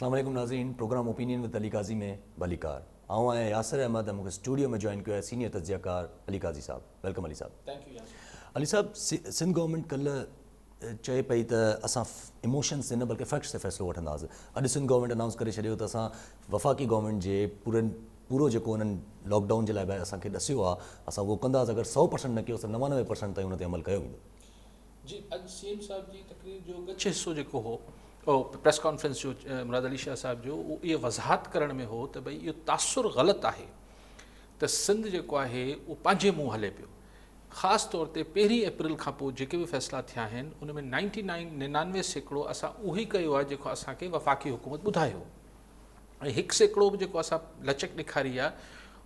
अस्सलाम वालेकुम नाज़रीन, प्रोग्राम ओपिनियन विद अली काजी में भलीकार आऊँ आया यासिर अहमद है, मूंखे स्टूडियो में जॉइन किया है सीनियर तज्ज़ियाकार Ali Qazi sahab. Welcome Ali sahab. Thank you. Ali sahab, Sindh government कल्ह चए पई त असां इमोशन्स से न बल्कि फैक्ट्स से फ़ैसिलो वठंदासीं। अॼु सिंध गवर्नमेंट अनाउंस करे छॾियो त असां वफ़ाक़ी गवर्नमेंट जे पूरो जेको उन्हनि लॉकडाउन जे लाइ असांखे ॾसियो आहे असां उहो कंदासीं। अगरि 100% न कयोसीं 99% ताईं उन ते अमल कयो वेंदो। जी, अॼु सीएम साहब जी तकरीर जो गछ हिसो जेको हो प्रेस कॉन्फ्रेंस जो मुराद अली शाह साहब जो उहो इहा वज़ाहत करण में हो त भई इहो तासुर ग़लति आहे त सिंध जेको आहे उहो पंहिंजे मुंहुं हले पियो। ख़ासि तौर ते 1 अप्रैल खां पोइ जेके बि फ़ैसिला थिया आहिनि उन में 99% असां उहो ई कयो आहे जेको असांखे वफ़ाक़ी हुकूमत ॿुधायो, ऐं 1% बि जेको असां लचक ॾेखारी आहे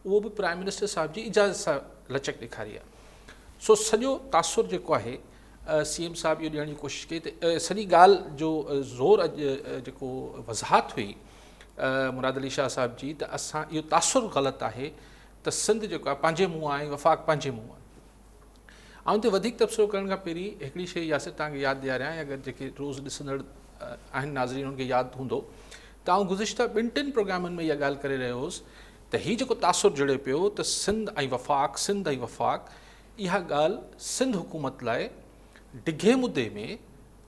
उहो बि प्राइम मिनिस्टर साहिब जी इजाज़त सां लचक ॾेखारी आहे। सो सॼो तासुर जेको आहे सीएम साहब इहो ॾियण जी कोशिशि कई त सॼी ॻाल्हि जो ज़ोर अॼु जेको वज़ाहत हुई मुराद अली शाह साहब जी त असां इहो तासुर ग़लति आहे त सिंध जेको आहे पंहिंजे मुंहुं आहे, वफ़ाक़ पंहिंजे मुंहुं आहे। ऐं ते वधीक तबसरो करण खां पहिरीं हिकिड़ी शइ यासिर तव्हांखे यादि ॾियारियां, अगरि जेके रोज़ु ॾिसंदड़ आहिनि नाज़रीन उन्हनि खे यादि हूंदो त आउं गुज़िश्ता 2-3 प्रोग्रामनि में इहा ॻाल्हि करे रहियो हुउसि त हीउ जेको तासुर जुड़े पियो त सिंध ऐं वफ़ाक़ इहा ॻाल्हि सिंध हुकूमत लाइ डिघे मुदे में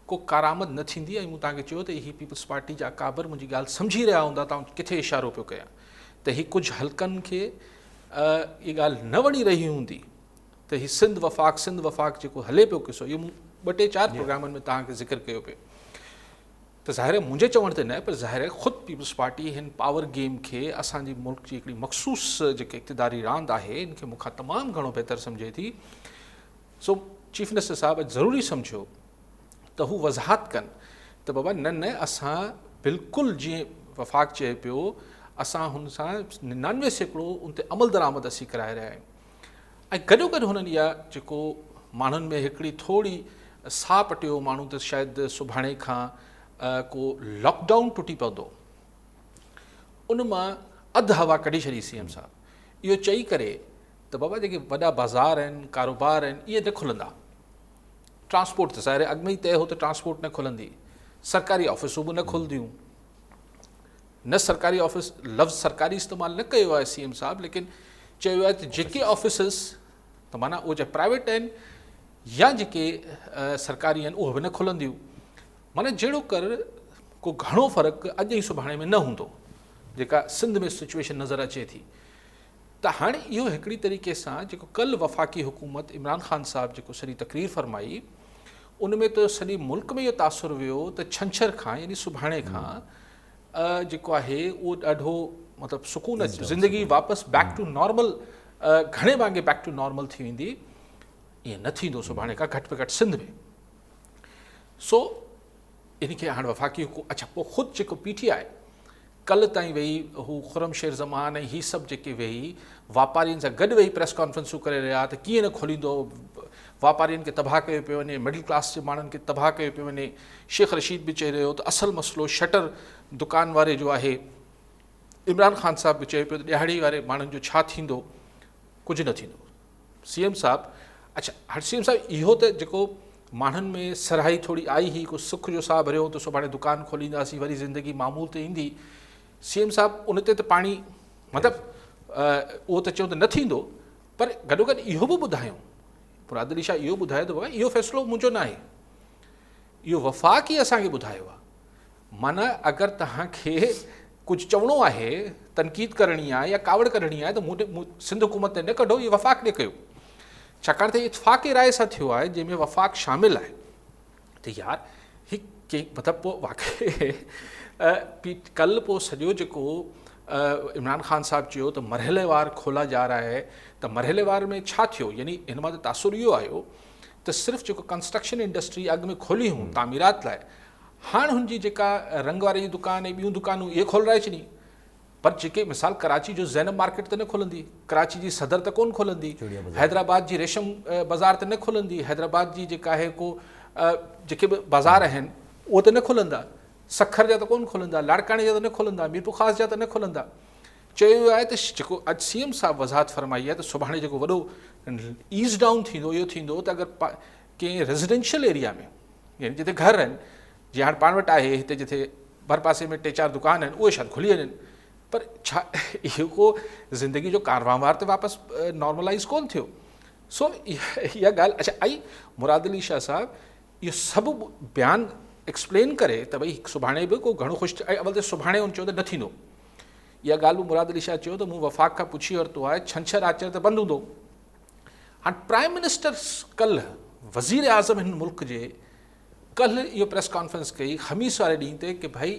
को कारामद न थींदी। ऐं मूं तव्हांखे चयो त हीअ पीपल्स पार्टी जा अकाबर मुंहिंजी ॻाल्हि सम्झी रहिया हूंदा त आउं किथे इशारो पियो कयां त हीअ कुझु हल्कनि खे इहा ॻाल्हि न वणी रही हूंदी त हीअ सिंध वफ़ाक़ जेको हले पियो किसो, इहो मूं 2-4 प्रोग्रामनि में तव्हांखे ज़िक्र कयो पियो त ज़ाहिर आहे मुंहिंजे चवण ते न, पर ज़ाहिर आहे ख़ुदि पीपल्स पार्टी हिन पावर गेम खे असांजी मुल्क जी हिकिड़ी मख़सूस जेके इक़्तिदारी रांदि आहे इनखे मूंखां तमामु घणो बहितर सम्झे थी। सो चीफ मिनिस्टर साहब ज़रूरी सम्झो त हू वज़ाहत कनि त बाबा न असां बिल्कुलु जीअं वफ़ाक़ चए पियो असां हुन सां 99% उन ते अमल दरामद असीं कराए रहिया आहियूं। ऐं गॾोगॾु हुननि इहा जेको माण्हुनि में हिकिड़ी थोरी साह पटियो माण्हू त शायदि सुभाणे खां को लॉकडाउन टुटी पवंदो, उन मां अधु हवा कढी छॾी सीएम साहब इहो चई करे त बाबा जेके वॾा बाज़ार आहिनि, कारोबार आहिनि, इहे न खुलंदा। ट्रांसपोर्ट त ज़ाहिर अॻु में ई तय हो त ट्रांसपोर्ट न खुलंदी, सरकारी ऑफिसूं बि न खुलंदियूं। न सरकारी ऑफिस, लफ़्ज़ सरकारी इस्तेमालु न कयो आहे सीएम साहब, लेकिन चयो आहे त जेके ऑफिसिस त माना उहे जे प्राइवेट आहिनि या जेके सरकारी आहिनि उहे बि न खुलंदियूं। माना जहिड़ो कर को घणो फ़र्क़ु अॼु ऐं सुभाणे में न हूंदो जेका सिंध में सिचुएशन नज़र अचे थी। त हाणे इहो हिकिड़ी तरीक़े सां जेको कल्ह वफ़ाक़ी हुकूमत इमरान ख़ान साहब जेको सॼी तकरीर फरमाई उन में त सॼे मुल्क में इहो तासुर वियो त छंछर खां यानी सुभाणे खां जेको आहे उहो ॾाढो मतिलबु सुकून ज़िंदगी वापसि बैक टू नॉर्मल, घणे भाङे बैक टू नॉर्मल थी वेंदी। ईअं न थींदो सुभाणे खां घटि में घटि सिंध में। सो इनखे हाणे वफ़ाक़ी अच्छा पोइ ख़ुदि जेको PTI कल्ह ताईं वेही हू खुरम शेर ज़मान ऐं हीअ सभु जेके वेही वापारियुनि सां गॾु वेही प्रेस कॉन्फ्रेंसूं करे रहिया त कीअं न खोलींदो, वापारियुनि खे तबाह कयो पियो वञे, मिडिल क्लास जे माण्हुनि खे तबाह कयो पियो वञे। शेख रशीद बि चई रहियो त असलु मसइलो शटर दुकान वारे जो आहे। इमरान ख़ान साहब बि चयो पियो त ॾियारी वारे माण्हुनि जो छा थींदो, कुझु न थींदो। सीएम साहब अच्छा हाणे सीएम साहब इहो त जेको माण्हुनि में सराही थोरी आई हुई, को सुख जो साह भरियो त सुभाणे दुकान खोलींदासीं, वरी ज़िंदगी मामूल ते ईंदी। सीएम साहब उन ते त पाणी मतिलबु उहो त चयो त न थींदो, पर गॾोगॾु इहो बि ॿुधायूं, मुराद अली शाह इहो ॿुधायो त बाबा इहो फ़ैसिलो मुंहिंजो न आहे, इहो वफ़ाक़ ई असांखे ॿुधायो आहे। माना अगरि तव्हांखे कुझु चवणो आहे, तनक़ीद करणी आहे या कावड़ कढणी आहे त सिंध हुकूमत ते न कढो, इहो वफ़ाक़ ॾे कयो। छाकाणि त इत्फ़ाक़ी राय सां थियो आहे जंहिंमें वफ़ाक़ शामिलु आहे त यार हीअ कंहिं मतिलबु पोइ वाक़ई कल्ह पोइ सॼो जेको इमरान ख़ान साहब चयो त मरहलेवार खोला जा रहा है, त मरहलेवार में छा थियो, यानी हिन मां त तासुर इहो आयो त सिर्फ़ु जेको कंस्ट्रक्शन इंडस्ट्री अॻु में खोली हुयूं तामीरात लाइ, हाणे हुनजी जेका रंग वारी जी दुकान ऐं ॿियूं दुकानूं इहे खोलाए छॾी। पर जेके मिसाल कराची जो ज़ैनब मार्केट त न खुलंदी, कराची जी सदर त कोन खुलंदी, हैदराबाद जी रेशम बाज़ार त न खुलंदी, हैदराबाद जी जेका आहे को जेके बि बाज़ार आहिनि उहे त न खुलंदा, सखर जा त कोन खुलंदा, लाड़काणे जा त न खुलंदा, मीरपुर ख़ास जा त न खुलंदा। चयो आहे त जेको अॼु सीएम साहब वज़ाहत फरमाई आहे त सुभाणे जेको वॾो ईज़ डाउन थींदो, इहो थींदो त अगरि कंहिं रेज़िडेंशियल एरिया में यानी जिते घर आहिनि, जीअं हाणे पाण वटि आहे हिते जिथे भर पासे में 3-4 दुकान आहिनि उहे शायदि खुली वञनि, पर छा इहो को ज़िंदगी जो कारवांवार त वापसि नॉर्मलाइज़ कोन थियो। सो इहा ॻाल्हि अच्छा आई मुराद अली शाह साहब इहो सभु बयानु एक्सप्लेन करे त भई सुभाणे बि को घणो ख़ुशि अवल त सुभाणे उन चयो त न थींदो। इहा ॻाल्हि बि मुराद अली शाह चयो त मूं वफ़ाक़ खां पुछी वरितो आहे छंछरु आचर त बंदि हूंदो। हाणे प्राइम मिनिस्टर कल्ह वज़ीर आज़म हिन मुल्क जे कल्ह इहो प्रेस कॉन्फ्रेंस कई ख़मीस वारे ॾींहं ते कि भाई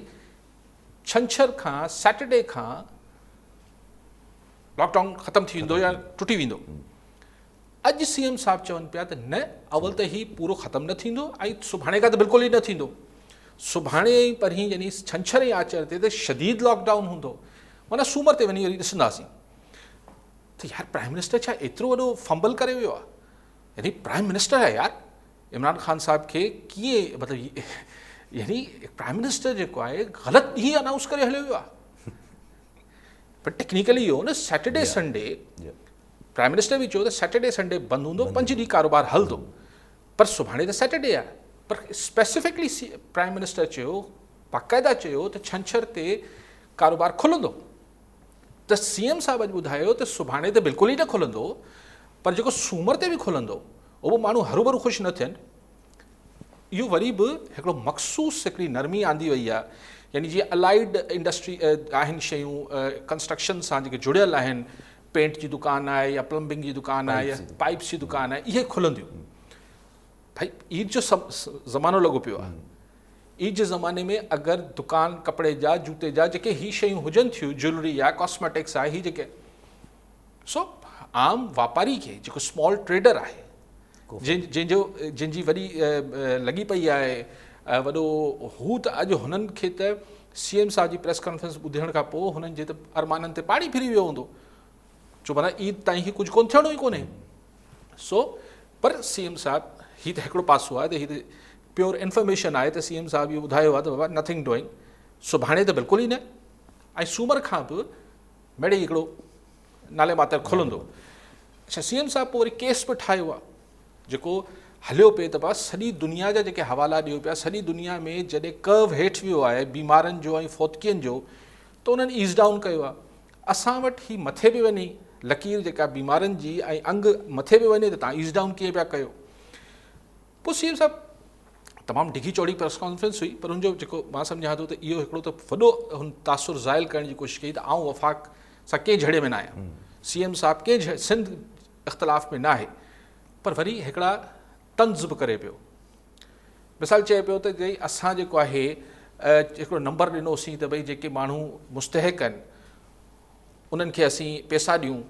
छंछरु खां सैटरडे खां लॉकडाउन ख़तमु थी वेंदो या टुटी वेंदो। अॼु CM साहब चवनि पिया त न अवल त ही पूरो ख़तमु न थींदो ऐं सुभाणे खां त बिल्कुलु ई न थींदो, सुभाणे ई परीं यानी छंछरु ऐं आचर ते त शदीद लॉकडाउन हूंदो, माना सूमर ते वञी वरी ॾिसंदासीं। त यार प्राइम मिनिस्टर छा एतिरो वॾो फंबल करे वियो आहे, यानी प्राइम मिनिस्टर आहे यार इमरान ख़ान साहब खे कीअं मतिलबु यानी प्राइम मिनिस्टर जेको आहे ग़लति हीअं अनाउंस करे हलियो वियो आहे। पर टेक्निकली इहो न सैटरडे संडे प्राइम मिनिस्टर बि चयो त सैटरडे संडे बंदि हूंदो, 5 ॾींहं कारोबार हलंदो, पर सुभाणे त सैटरडे आहे। पर स्पेसिफिकली प्राइम मिनिस्टर चयो बाक़ाइदा चयो त छंछरु ते कारोबार खुलंदो। त CM साहब अॼु ॿुधायो त सुभाणे त बिल्कुलु ई न खुलंदो, पर जेको सूमर ते बि खुलंदो उहो माण्हू हरूभरू ख़ुशि न थियनि। इहो वरी बि हिकिड़ो मख़सूस हिकिड़ी नरमी आंदी वई आहे, यानी जीअं अलाइड इंडस्ट्री आहिनि शयूं कंस्ट्रक्शन सां जेके जुड़ियल आहिनि, पेंट जी दुकान आहे या प्लम्बिंग जी दुकान आहे या पाइप्स जी दुकान आहे, इहे खुलंदियूं। भाई ईद जो ज़मानो लॻो पियो आहे, ईद जे ज़माने में अगरि दुकान कपिड़े जा जूते जा जेके ही शयूं हुजनि थियूं, ज्वेलरी आहे कॉस्मेटिक्स आहे, ही जेके सो आम वापारी खे जेको स्मॉल ट्रेडर आहे जंहिंजी वॾी लॻी पई आहे वॾो हू, त अॼु हुननि खे त CM साहब जी प्रेस कॉन्फ्रेंस ॿुधण खां पोइ हुननि जे त अरमाननि ते पाणी फिरी वियो हूंदो, छो माना ईद ताईं ही कुझु कोन थियणो ई कोन्हे। सो पर CM साहब ही त हिकिड़ो पासो आहे त ही त प्योर इंफॉर्मेशन आहे त CM साहब इहो ॿुधायो आहे त बाबा नथिंग डूइंग, सुभाणे त बिल्कुलु ई न, ऐं सूमर खां बि मिड़े हिकिड़ो नाले मातर खुलंदो। अच्छा CM साहब पोइ वरी केस बि ठाहियो आहे जेको हलियो पिए त बसि सॼी दुनिया जा जेके हवाला ॾियो पिया, सॼी दुनिया में जॾहिं कर्व हेठि वियो आहे बीमारनि जो ऐं फोतकियुनि जो, त उन्हनि ईज़ डाउन कयो आहे। असां वटि ही मथे बि वञे लकीर जेका बीमारनि जी ऐं अंग मथे बि वञे त तव्हां ईज़ डाउन कीअं पिया कयो। पोइ CM साहब तमामु डिघी चौड़ी प्रेस कॉन्फ्रेंस हुई, पर हुनजो जेको मां सम्झां थो त इहो हिकिड़ो त वॾो हुन तासुर ज़ाइल करण जी कोशिशि कई त आउं वफ़ाक़ सां कंहिं झड़े में न आहियां, CM साहब कंहिं सिंध इख़्तिलाफ़ में न आहे, पर वरी हिकिड़ा तंज़ बि करे पियो। मिसाल चए पियो त भई असां जेको आहे हिकिड़ो नंबर ॾिनोसीं त भई जेके माण्हू मुस्तहिक आहिनि उन्हनि खे असीं पैसा ॾियूं,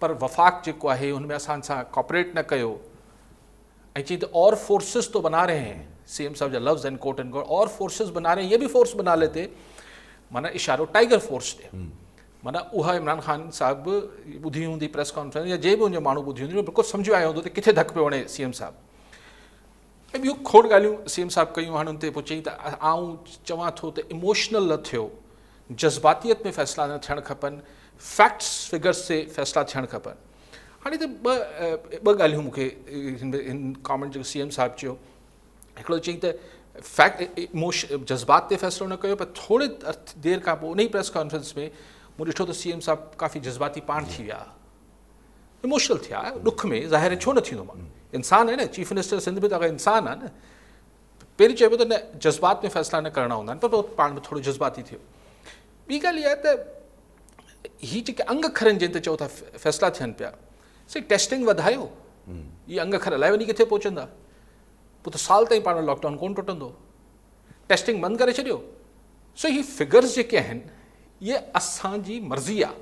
पर वफ़ाक़ जेको आहे हुन में असां सां कॉपरेट न कयो, ऐं चई त और फोर्सेस तो बना रहे हैं, CM साहब जा लफ्ज़ आहिनि कोट एंड कोट, और फोर्सेस बना रहे हैं, ये भी फोर्स बना लेते, माना इशारो टाइगर फोर्स ॾे, माना उहा इमरान ख़ान साहब बि ॿुधी हूंदी प्रेस कॉन्फ्रेंस या जे बि उनजो माण्हू ॿुधी हूंदी, बिल्कुलु सम्झो आयो हूंदो त किथे धक पियो वणे CM साहब। ऐं ॿियूं खोड़ ॻाल्हियूं CM साहब कयूं। हाणे हुन ते पोइ चई त आउं चवां थो त इमोशनल न थियो, जज़्बातियत में फ़ैसिला न थियणु खपनि, फैक्ट्स फिगर्स ते फ़ैसिला थियणु खपनि। हाणे त ॿ ॻाल्हियूं मूंखे हिन कॉमेंट जेको CM साहब चयो, हिकिड़ो चई त फैक्ट जज़्बात ते फ़ैसिलो न कयो, पर थोरे देरि खां पोइ उन ई प्रेस कॉन्फ्रेंस में मूं ॾिठो त CM साहब काफ़ी जज़्बाती पाण थी विया, इमोशनल थिया, ॾुख में ज़ाहिर छो न थींदो, मां इंसानु आहे न, चीफ मिनिस्टर सिंध में त अगरि इंसानु आहे न, पहिरीं चइबो त न जज़्बात में फ़ैसिला न करणा हूंदा आहिनि, पर पोइ पाण में थोरो जज़्बाती थियो। ॿी ॻाल्हि इहा आहे त हीअ जेके अंग अखरनि जिन ते चओ था फ़ैसिला थियनि पिया, सही टेस्टिंग वधायो, इहे अंग अखर अलाए वञी किथे पहुचंदा, पोइ त साल ताईं पाण लॉकडाउन कोन टुटंदो, टेस्टिंग बंदि करे छॾियो। सो ही फिगर्स जेके आहिनि इहे असांजी मर्ज़ी आहे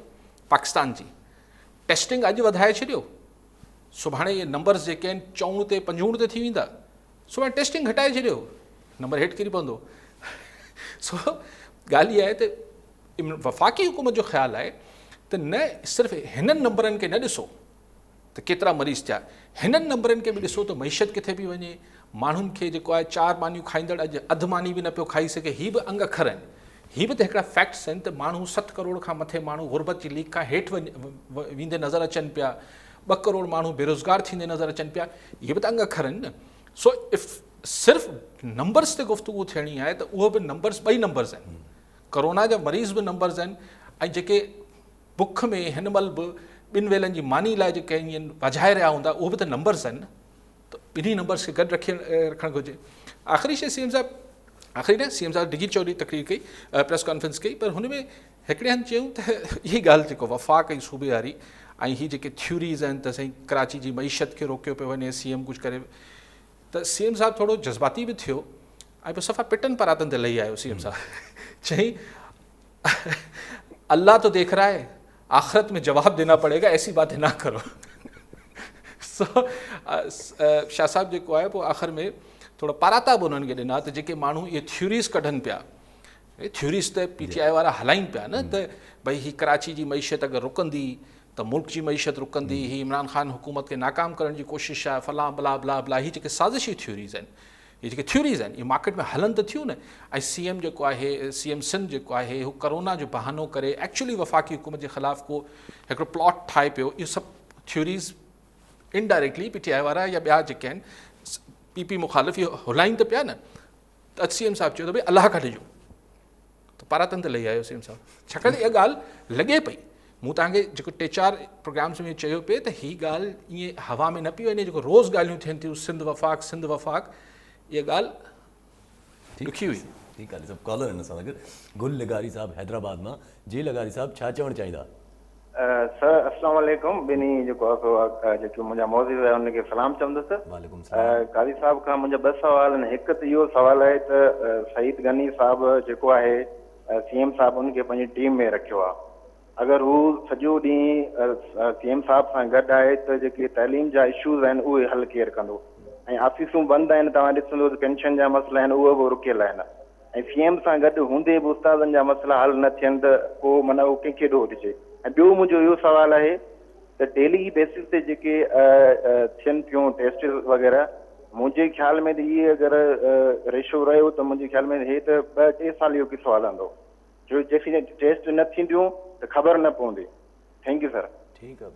पाकिस्तान जी, टेस्टिंग अॼु वधाए छॾियो, सुभाणे इहे नंबर्स जेके आहिनि 4 ते 5 ते थी वेंदा, सुभाणे टेस्टिंग घटाए छॾियो, नंबर हेठि किरी पवंदो। सो ॻाल्हि इहा आहे त वफ़ाक़ी हुकूमत जो ख़्यालु आहे त न सिर्फ़ु हिननि नंबरनि खे न ॾिसो त केतिरा मरीज़ थिया, हिननि नंबरनि खे बि ॾिसो त मईशत किथे बि वञे, माण्हुनि खे जेको आहे 4 मानियूं खाईंदड़ अॼु अधु मानी बि न पियो खाई सघे, हीअ बि अंग अखर आहिनि, हीअ बि त हिकिड़ा फैक्ट्स आहिनि त माण्हू 7 करोड़ खां मथे माण्हू गुरबत जी लीक खां हेठि वेंदे नज़र अचनि पिया, 2 करोड़ माण्हू बेरोज़गार थींदे नज़र अचनि पिया, इहे बि त अंग अखर आहिनि न। सो इफ सिर्फ़ु नंबर्स ते गुफ़्तगू थियणी आहे त उहो बि नंबर्स ॿई नंबर्स आहिनि, कोरोना जा मरीज़ बि नंबर्स आहिनि ऐं जेके बुख में हिन महिल बि ॿिनि वेलनि जी मानी लाइ जेके ईअं वॼाए रहिया हूंदा उहो बि त नंबर्स आहिनि न, त ॿिन्ही नंबर्स खे गॾु रखणु घुरिजे। आख़िरी शइ सी एम साहिबु डिघी चौड़ी तकरीर कई, प्रेस कॉन्फ्रेंस कई, पर हुन में हिकिड़े हंधि चयूं त इहा ॻाल्हि जेको वफ़ा कई सूबे वारी ऐं हीअ जेके थ्यूरीज़ आहिनि त साईं कराची जी मईशत खे रोकियो पियो वञे, CM कुझु करे, त CM साहिबु थोरो जज़्बाती बि थियो ऐं पोइ सफ़ा पिटनि परातनि ते लही आयो CM साहिबु, चई अल्लाह तो देख रहा है, आख़िरत में जवाब देना पड़ेगा, ऐसी बातें ना करो। शाह साहिबु जेको आहे पोइ आख़िर में थोड़ा पाराता बि उन्हनि खे ॾिना त जेके माण्हू इहे थ्यूरीज़ कढनि पिया, थ्यूरीज़ त PTI वारा हलाइनि पिया न, त भई ही कराची जी मईशत अगरि रुकंदी त मुल्क जी मईशत रुकंदी, ही इमरान ख़ान हुकूमत खे नाकाम करण जी कोशिशि आहे, फलां बला बला बला, हीअ जेके साज़िशी थ्यूरीज़ आहिनि, ये जेके थ्यूरीज़ आहिनि, इहे मार्केट में हलनि त थियूं न। ऐं CM जेको आहे, CM सिंध जेको आहे, हू करोना जो बहानो करे एक्चुअली वफ़ाक़ी हुकूमत जे ख़िलाफ़ को हिकिड़ो प्लॉट ठाहे पियो, इहो सभु थ्यूरीज़ इनडायरेक्टली PTI वारा या ॿिया जेके आहिनि PP मुखालिफ़ इहो हुलाइनि त पिया न, त CM साहिबु चयो त भई अलाह खां ॾिजो, त पारातनि ते लही आयो CM साहिबु, छाकाणि त इहा ॻाल्हि लॻे पई, मूं तव्हांखे जेको 3-4 प्रोग्राम्स में चयो पिए त हीअ ॻाल्हि ईअं हवा में न पई वञे, जेको रोज़ ॻाल्हियूं थियनि थियूं सिंध वफ़ाक़, इहा ॻाल्हि ॾुखी हुई। ठीकु आहे, सभु कॉलर हिन सां गॾु। गुल लगारी साहिबु हैदराबाद मां, जी लगारी साहिबु छा चवणु चाहींदा? सर अस्सलाम वालेकुम, ॿिनी जेको जेके मुंहिंजा मौजूद आहे उनखे सलाम चवंदुसि। वालेकुम सलाम। कारी साहिब खां मुंहिंजा 2 सवाल आहिनि। हिकु त इहो सवाल आहे त सईद गनी साहिबु जेको आहे CM साहिबु उनखे पंहिंजी टीम में रखियो आहे, अगरि हू सॼो ॾींहुं CM साहिब सां गॾु आहे त जेके तइलीम जा इशूज़ आहिनि उहे हल केरु कंदो, ऐं ऑफिसूं बंदि आहिनि, तव्हां ॾिसंदो त पेंशन जा मसइला आहिनि उहे बि रुकियल आहिनि, ऐं CM सां गॾु हूंदे बि उस्तादनि जा मसइला हल न थियनि त पोइ माना उहो कंहिंखे ॾोह ॾिजे। ऐं ॿियो मुंहिंजो इहो सवाल आहे त डेली बेसिस ते जेके थियनि पियूं टेस्ट वग़ैरह, मुंहिंजे ख़्याल में त इहे अगरि रेशो रहियो त मुंहिंजे ख़्याल में हे त 2-3 साल इहो किसो हलंदो, जो जेसिताईं टेस्ट न थींदियूं त ख़बर न पवंदी। Thank U sir. ठीकु आहे,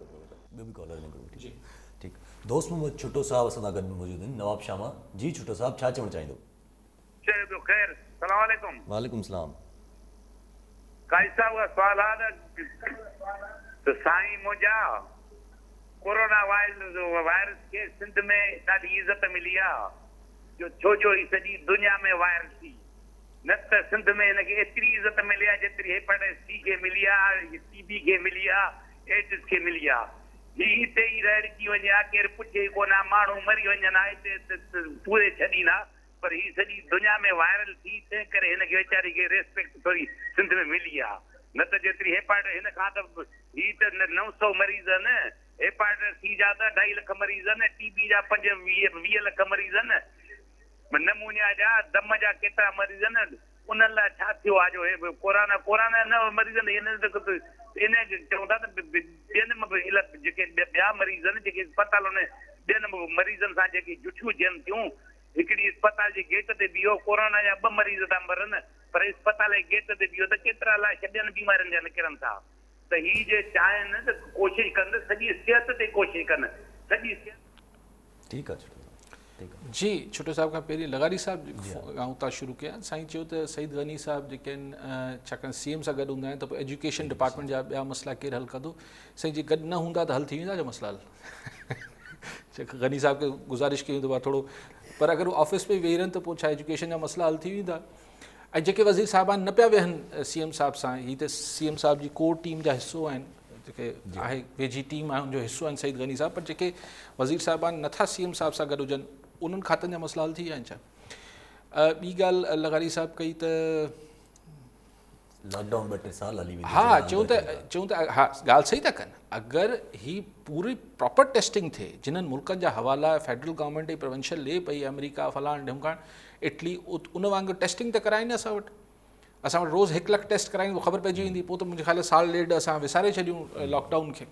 ॿियो बि कॉलर जी ठीकु। दोस्त मोहम्मद छुटो साहिबु असां सां गॾु मौजूदु आहिनि, नवाब शामा जी। छुटो साहिबु छा चवणु चाहींदो? ख़ैर, सलाम वालेकुम। वालेकुम सलाम। काई साहब का सवाल है तो साईं मुंहिंजा कोरोना वायरस के सिंध में ॾाढी इज़त मिली आहे, जो ही सॼी दुनिया में वायरस थी, न त सिंध में हिनखे एतिरी इज़त मिली आहे जेतिरी हेपेटाइटिस C खे मिली आहे, TB खे मिली आहे, एड्स खे मिली आहे। हीअ हिते ई रहिजी वञे हा, केरु पुछे कोन, माण्हू मरी वञनि हा हिते पूरे छॾींदा, पर हीअ सॼी दुनिया में वायरल थी, तंहिं करे हिनखे वीचारी खे रेस्पेक्ट थोरी सिंध में मिली आहे, न त जेतिरी हेपेटाइटिस हिन खां त हीअ त 900 मरीज़ आहिनि, हेपेटाइटिस C जा त 2.5 लख मरीज़ आहिनि, TB जा 20 लख मरीज़ आहिनि, नमूनिया जा दम जा केतिरा मरीज़ आहिनि, उन्हनि लाइ छा थियो आहे जो कोरोना न मरीज़ आहिनि, इन चऊं था त ॿियनि जेके ॿिया मरीज़ आहिनि जेके अस्पताल में ॿियनि मरीज़नि सां जेके जुठियूं थियनि थियूं, हिकिड़ी अस्पताल जे गेट ते बीहो, कोरोना जा 2 मरीज़ था मरनि, पर अस्पताल जे गेट ते बीहो त केतिरा लाइ ॿियनि बीमारियुनि जा निकिरनि था। त हीअ जे चाहिनि त कोशिशि कनि, सॼी सिहत ते कोशिशि कनि, सॼी सिहत। ठीकु आहे छुटो साहिबु। जी छुटो साहिब खां पहिरीं लगारी साहिबु खां उतां शुरू कया। साईं चयो त सईद गनी साहिबु जेके आहिनि, छाकाणि CM सां गॾु हूंदा आहिनि त पोइ एजुकेशन डिपार्टमेंट जा ॿिया मसइला केरु हल कंदो? साईं जी गॾु न हूंदा त हल थी वेंदा जो मसइला हल? गनी साहिब खे गुज़ारिश कयूं त थोरो, पर अगरि उहो ऑफिस में वेही रहनि त पोइ छा एजुकेशन जा मसइला हल थी वेंदा? ऐं जेके वज़ीर साहिबान न पिया वेहनि CM साहिब सां, हीअ त CM साहिब जी कोर टीम जा हिसो आहिनि, जेके आहे वेझी टीम आहे हुनजो हिसो आहिनि सईद गनी साहिब, पर जेके वज़ीर साहिबान नथा CM साहिब सां गॾु हुजनि उन्हनि खातनि जा मसइला हल थी विया आहिनि छा? ॿी ॻाल्हि लगारी साहिबु कई त लॉकडाउन 2-3 साल हली वेंदी। हा, चऊं त हा, ॻाल्हि सही था कनि। अगरि ही पूरी प्रॉपर टेस्टिंग थिए, जिन्हनि मुल्कनि जा हवाला फेडरल गवर्नमेंट जी प्रिवेंशन ले पई, अमेरिका फलाण ढिमकाण इटली, उन वांगुरु टेस्टिंग त कराइनि असां वटि रोज़ 1 लख टेस्ट करायूं, ख़बर पइजी वेंदी, पोइ त मुंहिंजे ख़्याल साल ॾेढ असां विसारे छॾियूं लॉकडाउन खे।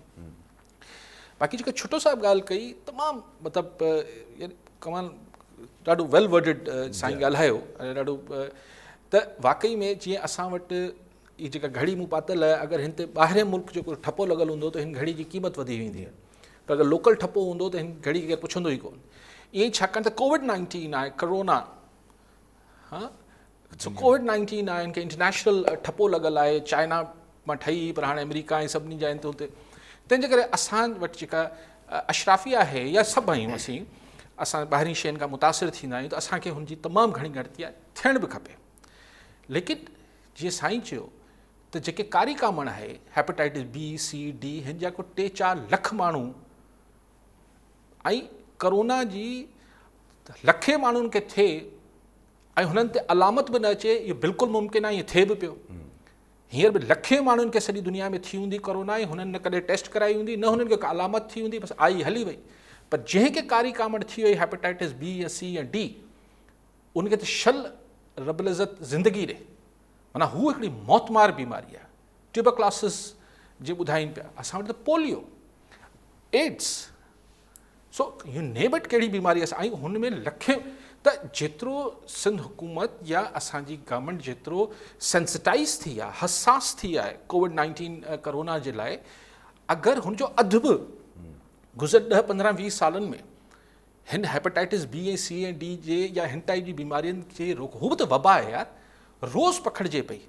बाक़ी जेका छुटो साहिबु ॻाल्हि कई, तमामु मतिलबु कमाल, ॾाढो वेल वर्डेड साईं ॻाल्हायो, ॾाढो त वाक़ई में जीअं असां वटि हीअ जेका घड़ी मूं पातल आहे, अगरि हिन ते ॿाहिरि मुल्क जेको ठपो लॻल हूंदो त हिन घड़ी जी क़ीमत वधी वेंदी आहे, पर अगरि लोकल ठपो हूंदो त हिन घड़ी खे केरु पुछंदो ई कोन। ईअं छाकाणि त कोविड-19 आहे, करोना, हा, सो कोविड-19 आहे, इनखे इंटरनेशनल ठपो लॻल आहे, चाइना मां ठही पर हाणे अमेरिका ऐं सभिनी जा आहिनि त हुते, तंहिंजे करे असां वटि जेका अशराफ़ी आहे या सभु आहियूं असां ॿाहिरीं शयुनि खां मुतासिर थींदा आहियूं, त असांखे हुनजी तमामु घणी घटिती आहे, थियण बि खपे। लेकिन जीअं साईं चयो त जेके कारी कामण आहे, हेपेटाइटिस बी, सी, डी, हिन जा को 3-4 लख माण्हू ऐं करोना जी लखे माण्हुनि खे थिए ऐं हुननि ते अलामत बि न अचे, इहो बिल्कुलु मुमकिन आहे, इहो थिए बि पियो। हींअर बि लखे माण्हुनि खे सॼी दुनिया में थी हूंदी कोरोना, ऐं हुननि न कॾहिं टेस्ट कराई हूंदी, न हुननि खे का अलामत थी हूंदी, बसि आई हली वई। पर जंहिंखे कारी कामड़ थी वई, हेपेटाइटिस बी या सी या डी, उनखे त शल रब्बुल इज़्ज़त ज़िंदगी ॾे, माना हू हिकिड़ी मौतमार बीमारी आहे। ट्यूबरक्लोसिस जे ॿुधाइनि पिया, असां वटि त polio, AIDS, so you name it, कहिड़ी बीमारी आहे, ऐं हुन में लखे, त जेतिरो सिंध हुकूमत या असांजी गवर्नमेंट जेतिरो सेंसिटाइज़ थी आहे, हसास थी आहे कोविड-19 करोना जे लाइ, अगरि हुनजो अधु बि गुज़र 10-15-20 सालनि में हिन हेपेटाइटिस बी ऐं सी ऐं डी जे या हिन टाइप जी बीमारियुनि खे रोक, हू बि त वबा आहे यार, रोज़ पखिड़िजे पई।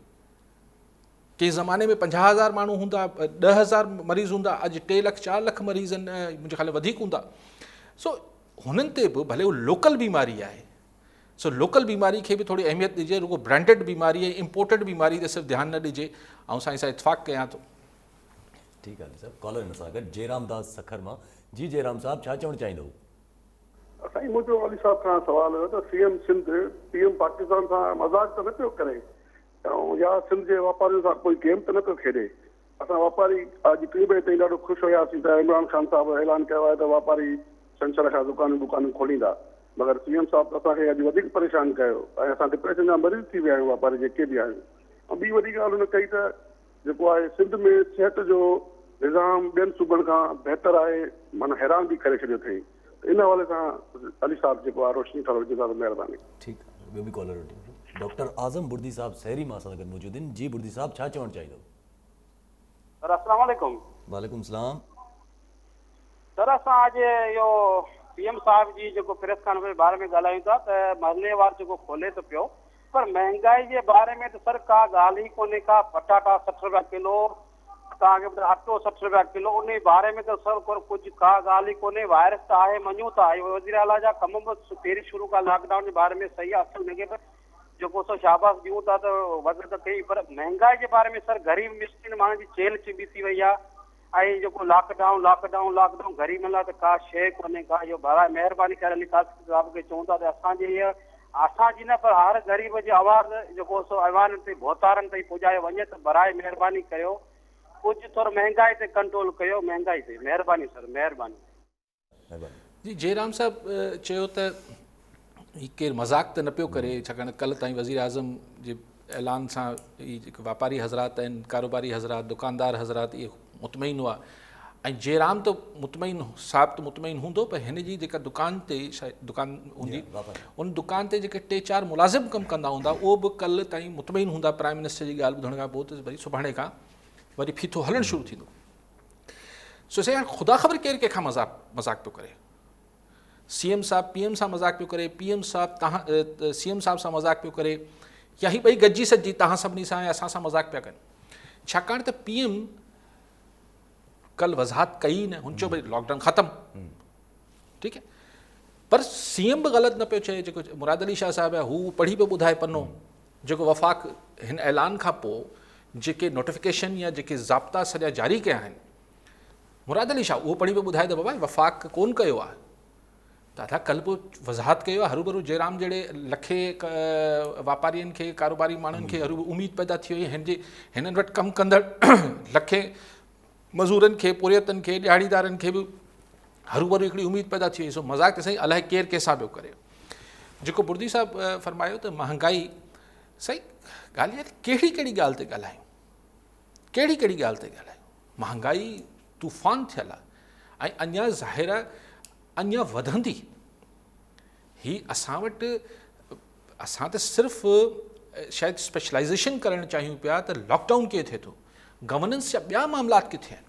कंहिं ज़माने में 50,000 माण्हू हूंदा, 10,000 मरीज़ हूंदा, अॼु 3 लख 4 लख मरीज़ आहिनि, मुंहिंजे ख़्याल वधीक हूंदा। सो हुननि ते बि भले उहा लोकल बीमारी आहे, सो लोकल बीमारी खे बि थोरी अहमियत ॾिजे, रुगो ब्रांडेड बीमारी ऐं इम्पोर्टेड बीमारी ते सिर्फ़ु ध्यानु न ॾिजे। ऐं साईं सां इतफ़ाक़ कयां थो। ठीकु आहे साहब, कॉलर हिन सां गॾु जयराम दास सखर मां। जी जयराम साहब, छा चवणु चाहींदो? साईं, मुंहिंजो अली साहब खां सुवाल हुयो त सीएम सिंध पीएम पाकिस्तान सां मज़ाक त न पियो करे, ऐं या सिंध जे वापारियुनि सां कोई गेम त न पियो खेॾे। असां वापारी अॼु 3 बजे ताईं ॾाढो ख़ुशि हुयासीं त इमरान ख़ान साहिबु ऐलान कयो आहे त वापारी छंछर खां दुकानूं खोलींदा, मगर सीएम साहिबु असांखे अॼु वधीक परेशान कयो ऐं असां डिप्रेशन जा मरीज़ थी विया आहियूं, वापारी जेके बि आहियूं। ऐं ॿी वॾी ॻाल्हि हुन कई त जेको आहे सिंध में सिहत जो निज़ाम ॿियनि सूबनि खां बहितर आहे, माना हैरान बि करे छॾियो अथई। इन हवाले सां अली साहब जेको आहे रोशनी थोरो विझंदा त महिरबानी। ठीकु आहे, ॿियो बि कॉलर वठी। डॉक्टर आज़म बुर्दी साहब शहरी मां सां गॾु मौजूदु आहिनि। जी बुर्दी साहब, छा चवणु चाहींदो? सर अस्सलाम वालेकुम। वालेकुम सलाम। सर असां अॼु इहो पीएम साहिब जी जेको प्रेस कॉन्फ्रेंस जे बारे में ॻाल्हायूं था त महिलेवार जेको खोले थो पियो, पर महांगाई जे बारे में त सर का ॻाल्हि ई कोन्हे का। पटाटा 60 रुपया किलो, तव्हांखे ॿुधायो अटो 60 रुपया किलो, उन बारे में त सर कुझु का ॻाल्हि ई कोन्हे। वायरस त आहे, मञूं था, वज़ीर आला जा कम बि पहिरीं शुरू खां लॉकडाउन जे बारे में सही आहे, असुल हुनखे बि जेको सो शाबाश ॾियूं था त वज़न त कई, पर महांगाई जे बारे में सर ग़रीब मिस्किन माण्हुनि जी चेल चिबी थी वई आहे। ऐं जेको लॉकडाउन ग़रीब लाइ त का शइ कोन्हे का। इहो बराए महिरबानी करे अली साहब खे चऊं था त असांजे हीअ असांजी न पर हर ग़रीब जी आवाज़ जेको सो अवाननि ते भोतारनि ताईं पुॼाए वञे, त बराए महिरबानी कयो, कुझु थोरो महांगाई ते कंट्रोल कयो, महांगाई ते महिरबानी सर, महिरबानी। जी जयराम साहब चयो त ही केरु मज़ाक त न पियो करे, छाकाणि कल्ह ताईं वज़ीर आज़म जे ऐलान सां ही जेके वापारी हज़रात आहिनि, कारोबारी हज़रात, दुकानदार हज़रात, इहे मुतमइन हुआ। ऐं जयराम त मुतमइन साहिबु त मुतमइन हूंदो, पर हिन जी जेका दुकान ते दुकान हूंदी, उन दुकान ते जेके 3-4 मुलाज़िम कमु कंदा हूंदा, उहो बि कल्ह ताईं मुतमइन हूंदा प्राइम मिनिस्टर जी ॻाल्हि ॿुधण खां पोइ, त वरी सुभाणे खां वरी फीथो हलणु शुरू थींदो। सो साईं ख़ुदा ख़बर केरु कंहिंखां मज़ाक पियो करे। सीएम साहिबु पीएम सां मज़ाक पियो करे, पीएम साहिबु सीएम साहिब सां मज़ाक पियो करे, या ही ॿई गॾिजी सॼी तव्हां सभिनी सां ऐं असां सां मज़ाक पिया कनि। छाकाणि त पीएम कल्ह वज़ाहत कई न, हुन चयो भई लॉकडाउन ख़तमु, ठीकु आहे, पर सीएम बि ग़लति न पियो चए। जेको मुराद अली शाह साहिबु आहे, हू पढ़ी पियो ॿुधाए पनो, जेको वफ़ाक़ हिन ऐलान खां पोइ जेके नोटिफिकेशन या जेके ज़ाब्ता सॼा जारी कया आहिनि, मुराद अली शाह उहो पढ़ी पियो ॿुधाए त बाबा वफ़ाक़ कोन कयो आहे। दादा कल्ह पोइ वज़ाहत कयो आहे, हरू जयराम जहिड़े लखे वापारियुनि खे, कारोबारी माण्हुनि खे हरू उमेदु पैदा थी वई, हिननि वटि कमु कंदड़ लखे मज़ूरनि खे, पुरियतनि खे, ॾियारीदारनि खे बि हरू हिकिड़ी उमेदु पैदा थी वई। सो मज़ाक त साईं अलाए केरु कंहिंसां पियो करे। जेको बुर्दी साहिबु फरमायो त महांगाई, साईं ॻाल्हि आहे त कहिड़ी ॻाल्हि ते ॻाल्हायूं, कहिड़ी ॻाल्हि ते ॻाल्हायूं। महांगाई तूफ़ान थियल आहे ऐं अञा ज़ाहिर अञा वधंदी। ही असां वटि असां त सिर्फ़ु शायदि स्पेशलाइज़ेशन करणु चाहियूं पिया त लॉकडाउन कीअं थिए थो, गवर्नेंस जा ॿिया मामलात किथे आहिनि।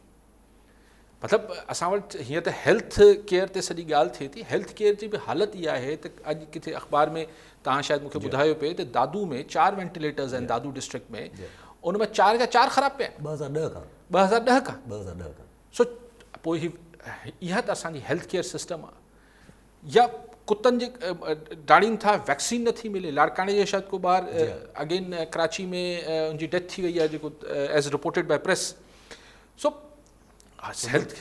मतिलबु असां वटि हीअं त हेल्थ केयर ते सॼी ॻाल्हि थिए थी। हेल्थ केयर जी बि हालत इहा आहे त अॼु किथे अख़बार में तव्हां शायदि मूंखे ॿुधायो पिए त दादू में 4 वेंटिलेटर्स आहिनि दादू डिस्ट्रिक्ट में, उन में 4 जा 4 ख़राबु पिया आहिनि 2010 खां 2010 खां। सो पोइ इहा त असांजी हेल्थ केयर सिस्टम आहे। या कुतनि जे डाड़ीनि था, वैक्सीन नथी मिले। लाड़काणे जो शायदि को ॿार अगेन कराची में उनजी डेथ थी वई आहे, जेको as reported by press. So health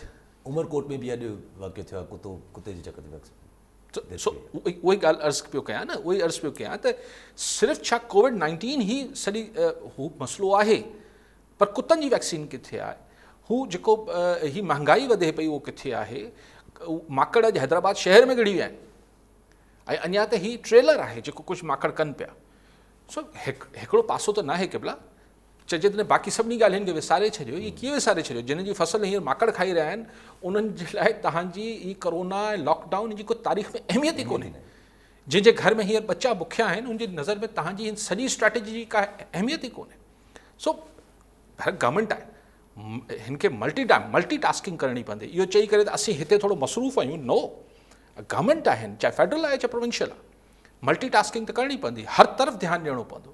Umerkot में बि अॼु वाक़ियो थियो आहे, कुते जी चकर ते सो उहो ई ॻाल्हि अर्ज़ु पियो कयां न, उहो ई अर्ज़ु पियो कयां त सिर्फ़ु छा कोविड-19 ई सॼी हू मसइलो आहे, पर कुतनि जी वैक्सीन किथे आहे? हू जेको ही महांगाई वधे पई उहो किथे आहे? माकड़ अॼु हैदराबाद शहर में ॻड़ी विया आहिनि ऐं अञा त ही ट्रेलर आहे जेको कुझु माकड़ कनि पिया। सो हिकिड़ो पासो त न आहे केवला चइजे त बाक़ी सभिनी ॻाल्हियुनि खे विसारे छॾियो। इहे कीअं विसारे छॾियो? जिन जी फसल हींअर माकड़ खाई रहिया आहिनि उन्हनि जे लाइ तव्हांजी ही कोरोना ऐं लॉकडाउन जी कोई तारीख़ में अहमियत ई कोन्हे। जंहिंजे घर में हींअर बच्चा बुखिया आहिनि उनजी नज़र में तव्हांजी हिन सॼी स्ट्रैटेजी जी का अहमियत ई कोन्हे। सो गवर्नमेंट आहे, हिन खे मल्टीटास्किंग करणी पवंदी। इहो चई करे त असीं हिते थोरो मसरूफ़ आहियूं, नो। गवर्नमेंट आहिनि, चाहे फेडरल आहे चाहे प्रोविंशियल आहे, मल्टीटास्किंग त करणी पवंदी। हर तरफ़ ध्यानु ॾियणो पवंदो।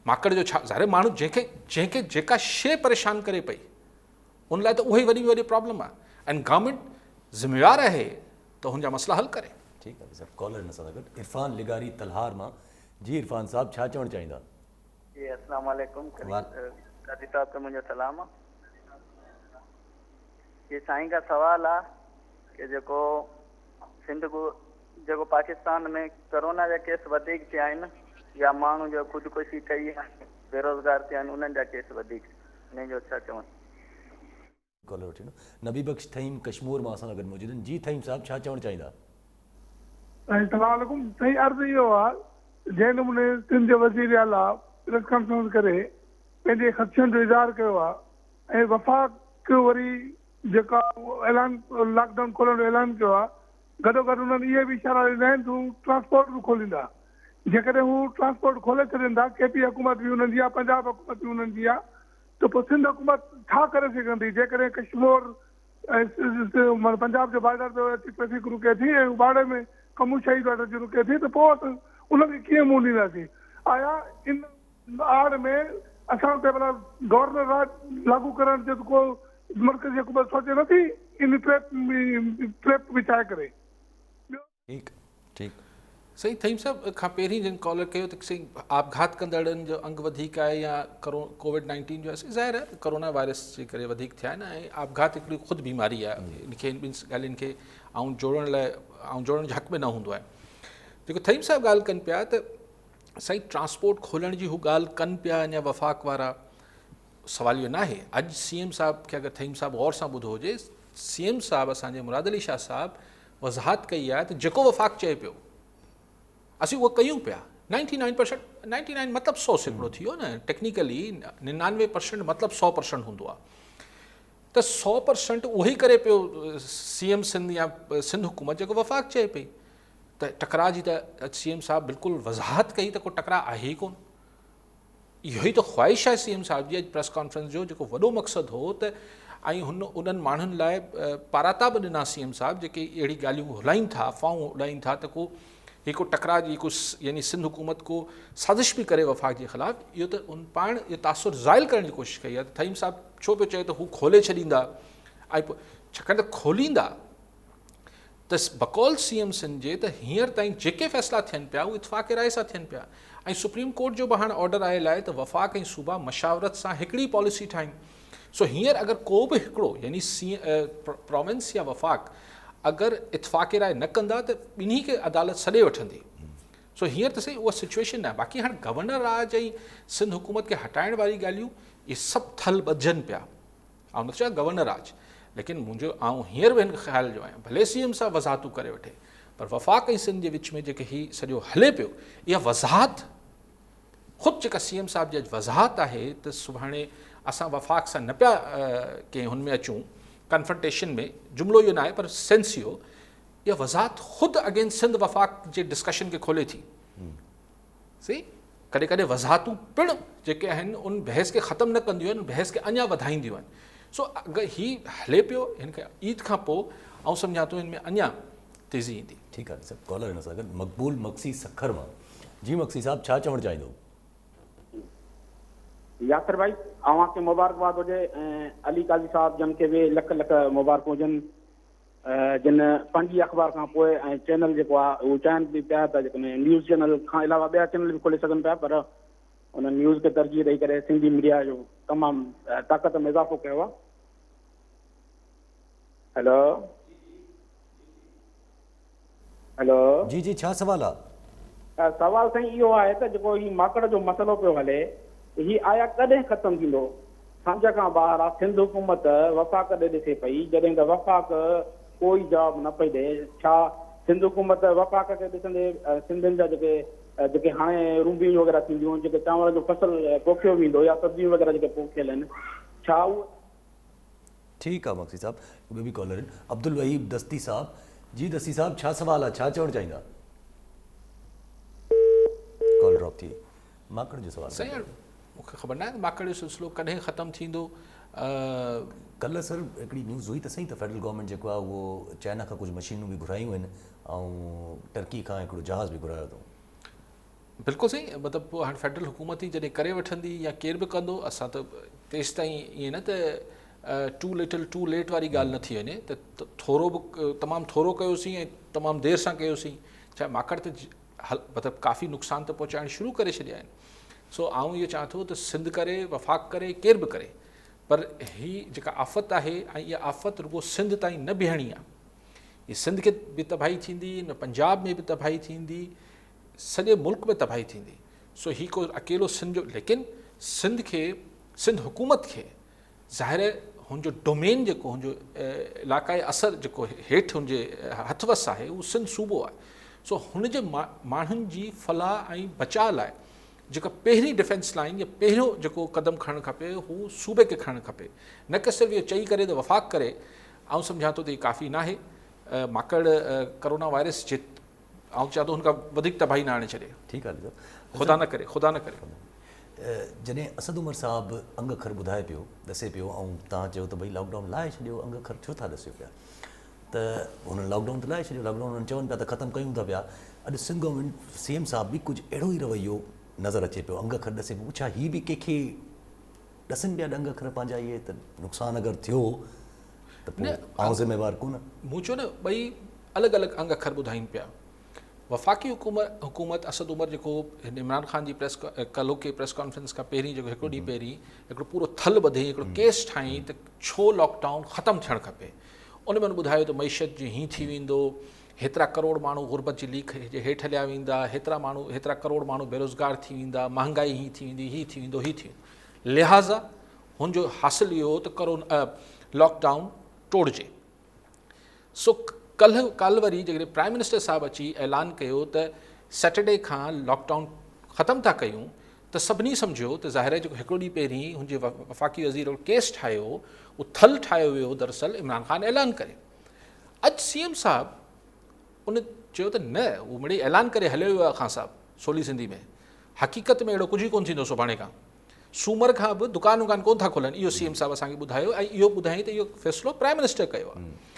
माकड़ जो छा ज़ाहिर माण्हू जंहिंखे जेका शइ परेशान करे पई उन लाइ त उहा ई वॾी में वॾी प्रॉब्लम आहे ऐं गवर्नमेंट ज़िम्मेवार आहे त हुनजा मसइला हल करे। ठीकु आहे सर, कॉलर हिन सां गॾु इरफान लिगारी तलहार मां। जी इरफान साहब, छा चवणु चाहींदा? जी अस्सलाम वालेकुम। कादी साहब खे मुंहिंजो सलाम आहे। ये साईं का सवाल आहे कि जेको सिंध को जेको पाकिस्तान में कोरोना जा केस वधीक थिया आहिनि या माण्हू जो ख़ुदकुशी कई आहे, बेरोज़गार थिया आहिनि, उन्हनि जा केस वधीक, हिन जो छा चवनि? कॉलर वठी नबी बख्श थईम कश्मीर मां असां सां गॾु मौजूदु आहिनि। जी थईम साहब, छा चवणु चाहींदा? अस्सलामुअलैकुम। साईं अर्ज़ु इहो आहे, जंहिं नमूने सिंध जो वज़ीर आला प्रेस कॉन्फ्रेंस करे पंहिंजे ख़दशनि जो इज़हार कयो आहे ऐं वफ़ाक़ वरी जेका ऐलान लॉकडाउन खोलण जो ऐलान कयो आहे, गॾोगॾु उन्हनि इहे बि इशारा ॾिना आहिनि त हू ट्रांसपोर्ट बि खोलींदा। जेकॾहिं हू ट्रांसपोर्ट खोले छॾींदा, केपी हुकूमत बि उन्हनि जी आहे, पंजाब हुकूमत बि उन्हनि जी आहे, त पोइ सिंध हुकूमत छा करे सघंदी? जेकॾहिं कश्मीर ऐं पंजाब जो बॉर्डर ते ट्रैफिक रुके थी ऐं बाड़े में कमूशाही बॉर्डर जी रुके थी, त पोइ उनखे कीअं मुंहुं ॾींदासीं? आया इन आड़ में असां ते भला गवर्नर राज लागू करण जो को मर्कज़ी हुकूमत सोचे नथी इन ट्रैप विछाए करे? ठीकु सही थईम साहब खां पहिरीं जिन कॉलर कयो त सही आपघात कंदड़नि जो अंग वधीक आहे या कोविड-19 जो आहे। ज़ाहिर आहे कोरोना वायरस जे करे वधीक थिया आहिनि ऐं आपघात हिकिड़ी ख़ुदि बीमारी आहे। इनखे ॿिनि ॻाल्हियुनि खे जोड़ण जे हक़ में न हूंदो आहे। जेको थईम साहब ॻाल्हि कनि पिया त साईं ट्रांसपोर्ट खोलण जी हू ॻाल्हि कनि पिया अञा वफ़ाक़ वारा, सवाल इहो न आहे। अॼु CM साहब खे अगरि थईम साहब गौर सां ॿुधो हुजे, CM साहब असांजे मुराद अली शाह साहब वज़ाहत कई आहे त जेको वफ़ाक़ चए पियो असीं उहो कयूं पिया। 99% 99 मतिलबु 100 सैकड़ो थी वियो न। टेक्निकली 99% मतिलबु 100% हूंदो आहे। त 100% उहो ई करे पियो CM सिंध या सिंध हुकूमत जेको वफ़ाक़ चए पई। त टकरा जी त CM साहब बिल्कुलु वज़ाहत कई त को टकरा आहे ई कोन। इहो ई त ख़्वाहिश आहे CM साहब जी अॼु प्रेस कॉन्फ्रेंस जो जेको वॾो मक़सदु हो त ऐं उन्हनि माण्हुनि लाइ पाराता बि ॾिना CM साहब जेके अहिड़ी ॻाल्हियूं हुलाइनि था, अफ़वाहूं उॾाइनि था त को हिकु टकरा जी यानी सिंध हुकूमत को साज़िश बि करे वफ़ाक़ जे ख़िलाफ़, इहो त उन पाण इहो तासुर ज़ाइल करण जी कोशिशि कई आहे। त थईम साहब छो पियो चए त हू खोले छॾींदा ऐं पोइ छाकाणि त खोलींदा त बकौल CM सिंध जे त हींअर ताईं जेके फ़ैसिला थियनि पिया उहे इतफ़ाक़ राय सां थियनि पिया ऐं सुप्रीम कोर्ट जो बि हाणे ऑर्डर आयल आहे त वफ़ाक़ ऐं सूबा मशावरत सां हिकिड़ी पॉलिसी ठाहिनि। सो हींअर अगरि को बि हिकिड़ो यानी प्रोविंस या वफ़ाक़ अगरि इतफ़ाक़ राय न कंदा त ॿिन्ही खे अदालत सॾे वठंदी। सो हींअर त सही उहा सिचुएशन न आहे। बाक़ी हाणे गवर्नर राज ऐं सिंध हुकूमत खे हटाइण वारी ॻाल्हियूं इहे सभु थल ॿधजनि पिया। ऐं न चवां गवर्नर राज, लेकिन मुंहिंजो हींअर बि हिन ख़्याल जो आहियां भले CM सां वज़ाहतूं करे वठे, पर वफ़ाक़ ऐं सिंध जे विच में जेके हीउ सॼो हले पियो, इहा वज़ाहत ख़ुदि जेका CM साहब जी अॼु वज़ाहत आहे त सुभाणे असां वफ़ाक़ सां न पिया कंहिं हुन में अचूं कन्फ्रंटेशन में, जुमिलो इहो न आहे पर सेंस इहो, इहा वज़ाहत ख़ुदि अगेंस्ट सिंध वफ़ाक़ जे डिस्कशन खे खोले थी। सही कॾहिं कॾहिं वज़ाहतूं पिणु जेके आहिनि उन बहस खे ख़तमु न कंदियूं आहिनि, बहस खे अञा वधाईंदियूं आहिनि। सो ही हले पियो हिनखे ईद खां पोइ ऐं सम्झां थो हिन में अञा तेज़ी ईंदी। ठीकु आहे सर, कॉलर हिन सां गॾु मक़बूल मक्सी सखर मां। जी मक्सी साहब, छा चवणु चाहींदो? यासिर भाई अव्हांखे मुबारकबाद हुजे ऐं अली काज़ी साहब जन खे बि लख लख मुबारक हुजनि जिन पंहिंजी अख़बार खां पोइ ऐं चैनल जेको आहे उहो चाहिनि बि पिया त जेकॾहिं न्यूज़ चैनल खां अलावा ॿिया चैनल बि खोले सघनि पिया, पर उन न्यूज़ खे तरजीह ॾेई करे सिंधी मीडिया जो तमामु ताक़त में इज़ाफ़ो कयो आहे। हेलो हेलो जी जी, छा सवाल आहे? सवाल साईं इहो आहे त जेको ही माकड़ जो मसइलो पियो हले ही आया कॾहिं ख़तमु थींदो? सम्झ खां ॿाहिरि आहे। सिंध हुकूमत वफ़ाक़ ॾे ॾिसे पई, जॾहिं त वफ़ाक़ कोई जवाबु न पई ॾे। छा सिंध हुकूमत वफ़ाक़ खे ॾिसंदे सिंधियुनि जा जेके हाणे रूबियूं वग़ैरह थींदियूं, जेके चांवर जो फसल पोखियो वेंदो या सब्जियूं वग़ैरह जेके पोखियल आहिनि, छा उहे? ठीकु आहे मक्सी साहब, ॿियो बि कॉलर आहिनि। अब्दुल वहीब दस्ती साहब। जी दस्ती साहब, छा सवाल आहे, छा चवणु चाहींदा? कॉल ड्रॉप थी। माकड़ जो सवाल सही आहे, मूंखे ख़बर न आहे माकड़ जो सिलसिलो कॾहिं ख़तमु थींदो। कल्ह सर हिकिड़ी न्यूज़ हुई त सही त फेडरल गवर्नमेंट जेको आहे उहो चाइना खां कुझु मशीनूं बि घुरायूं आहिनि ऐं टर्की खां हिकिड़ो जहाज़ बि घुरायो अथऊं। बिल्कुलु सही, मतिलबु पोइ हाणे फेडरल हुकूमत ई जॾहिं करे वठंदी या केर बि कंदो, असां त तेसि ताईं ईअं न त टू लिटल टू लेट वारी ॻाल्हि न थी वञे त थोरो बि तमामु थोरो कयोसीं ऐं तमामु देरि सां कयोसीं। छा माकड़ त मतिलबु काफ़ी नुक़सान त पहुचाइण शुरू करे छॾिया आहिनि। सो आउं इहो चाहियां थो त सिंध करे, वफ़ाक़ करे, केर बि करे, पर ही जेका आफ़त आहे ऐं इहा आफ़त रुगो सिंध ताईं न बीहणी आहे। हीअ सिंध खे बि तबाही थींदी, न पंजाब में बि तबाही थींदी, सॼे मुल्क में तबाही थींदी। सो ही को अकेलो सिंध जो, लेकिन सिंध हुकूमत खे ज़ाहिर हुनजो डोमेन जेको हुनजो इलाक़ाई असर जेको हेठि हुनजे हथवस आहे उहो सिंध सूबो आहे। सो हुनजे माण्हुनि जी फलाह ऐं बचाव लाइ जेका पहिरीं डिफेंस लाइन या पहिरियों जेको क़दम खणणु खपे हू सूबे खे खणणु खपे, न कि सिर्फ़ु इहो चई करे त वफ़ाक़ करे। ऐं सम्झां थो त इहा काफ़ी न आहे। माकड़ करोना वायरस जे ऐं चवां थो हुनखां वधीक तबाही न आणे छॾे। ठीकु आहे ख़ुदा न करे, ख़ुदा न करे। जॾहिं असद उमर साहब अंग अखर ॿुधाए पियो, दसे पियो ऐं तव्हां चयो त भई लॉकडाउन लाहे छॾियो, अंग अखर छो था ॾसियो पिया? त हुननि लॉकडाउन त लाहे छॾियो, लॉकडाउन हुननि चवनि पिया त ख़तमु कयूं था पिया। अॼु सिंध गवर्नमेंट CM साहब बि कुझु अहिड़ो ई रवैयो नज़र अचे पियो, अंग अखर ॾसे पियो। छा हीअ बि कंहिंखे ॾसनि पिया अंग अखर पंहिंजा इहे त नुक़सानु अगरि थियो त पोइ आउं ज़िम्मेवार कोन? मूं चयो न ॿई अलॻि अलॻि अंग अखर ॿुधाइनि पिया। वफ़ाक़ी हुकूमत असद उमर जेको हिन इमरान ख़ान जी कल्ह के प्रेस कॉन्फ्रेंस खां पहिरीं जेको हिकिड़ो ॾींहुं पहिरीं हिकिड़ो पूरो थल ॿधई, हिकिड़ो केस ठाही त छो लॉकडाउन ख़तमु थियणु खपे। उन में ॿुधायो त मईशत जी हीअं थी वेंदो, हेतिरा करोड़ माण्हू गुरबत जी लीक जे हेठि हलिया वेंदा, हेतिरा करोड़ माण्हू बेरोज़गार थी वेंदा, महांगाई हीअं थी वेंदी, हीअं थी वेंदो, हीअं थी वेंदो। लिहाज़ा हुनजो हासिलु इहो त लॉकडाउन तोड़िजे। सो कल्ह वरी जेकॾहिं प्राइम मिनिस्टर साहिबु अची ऐलान कयो त सैटरडे खां लॉकडाउन ख़तमु था कयूं, त सभिनी सम्झो त ज़ाहिर आहे जेको हिकिड़ो ॾींहुं पहिरीं हुनजे वफ़ाक़ी वज़ीर केस ठाहियो, उहो थल ठाहियो वियो दरअसल इमरान ख़ान ऐलान करे। अॼु CM साहिबु उन चयो त न, उहो मिड़ई ऐलान करे हलियो वियो आहे ख़ान साहिबु सोली सिंधी में। हक़ीक़त में अहिड़ो कुझु ई कोन थींदो। सुभाणे खां सूमर खां बि दुकान वुकान कोन था खोलनि, इहो CM साहिबु असांखे ॿुधायो ऐं इहो ॿुधाईं त इहो फ़ैसिलो प्राइम मिनिस्टर कयो आहे।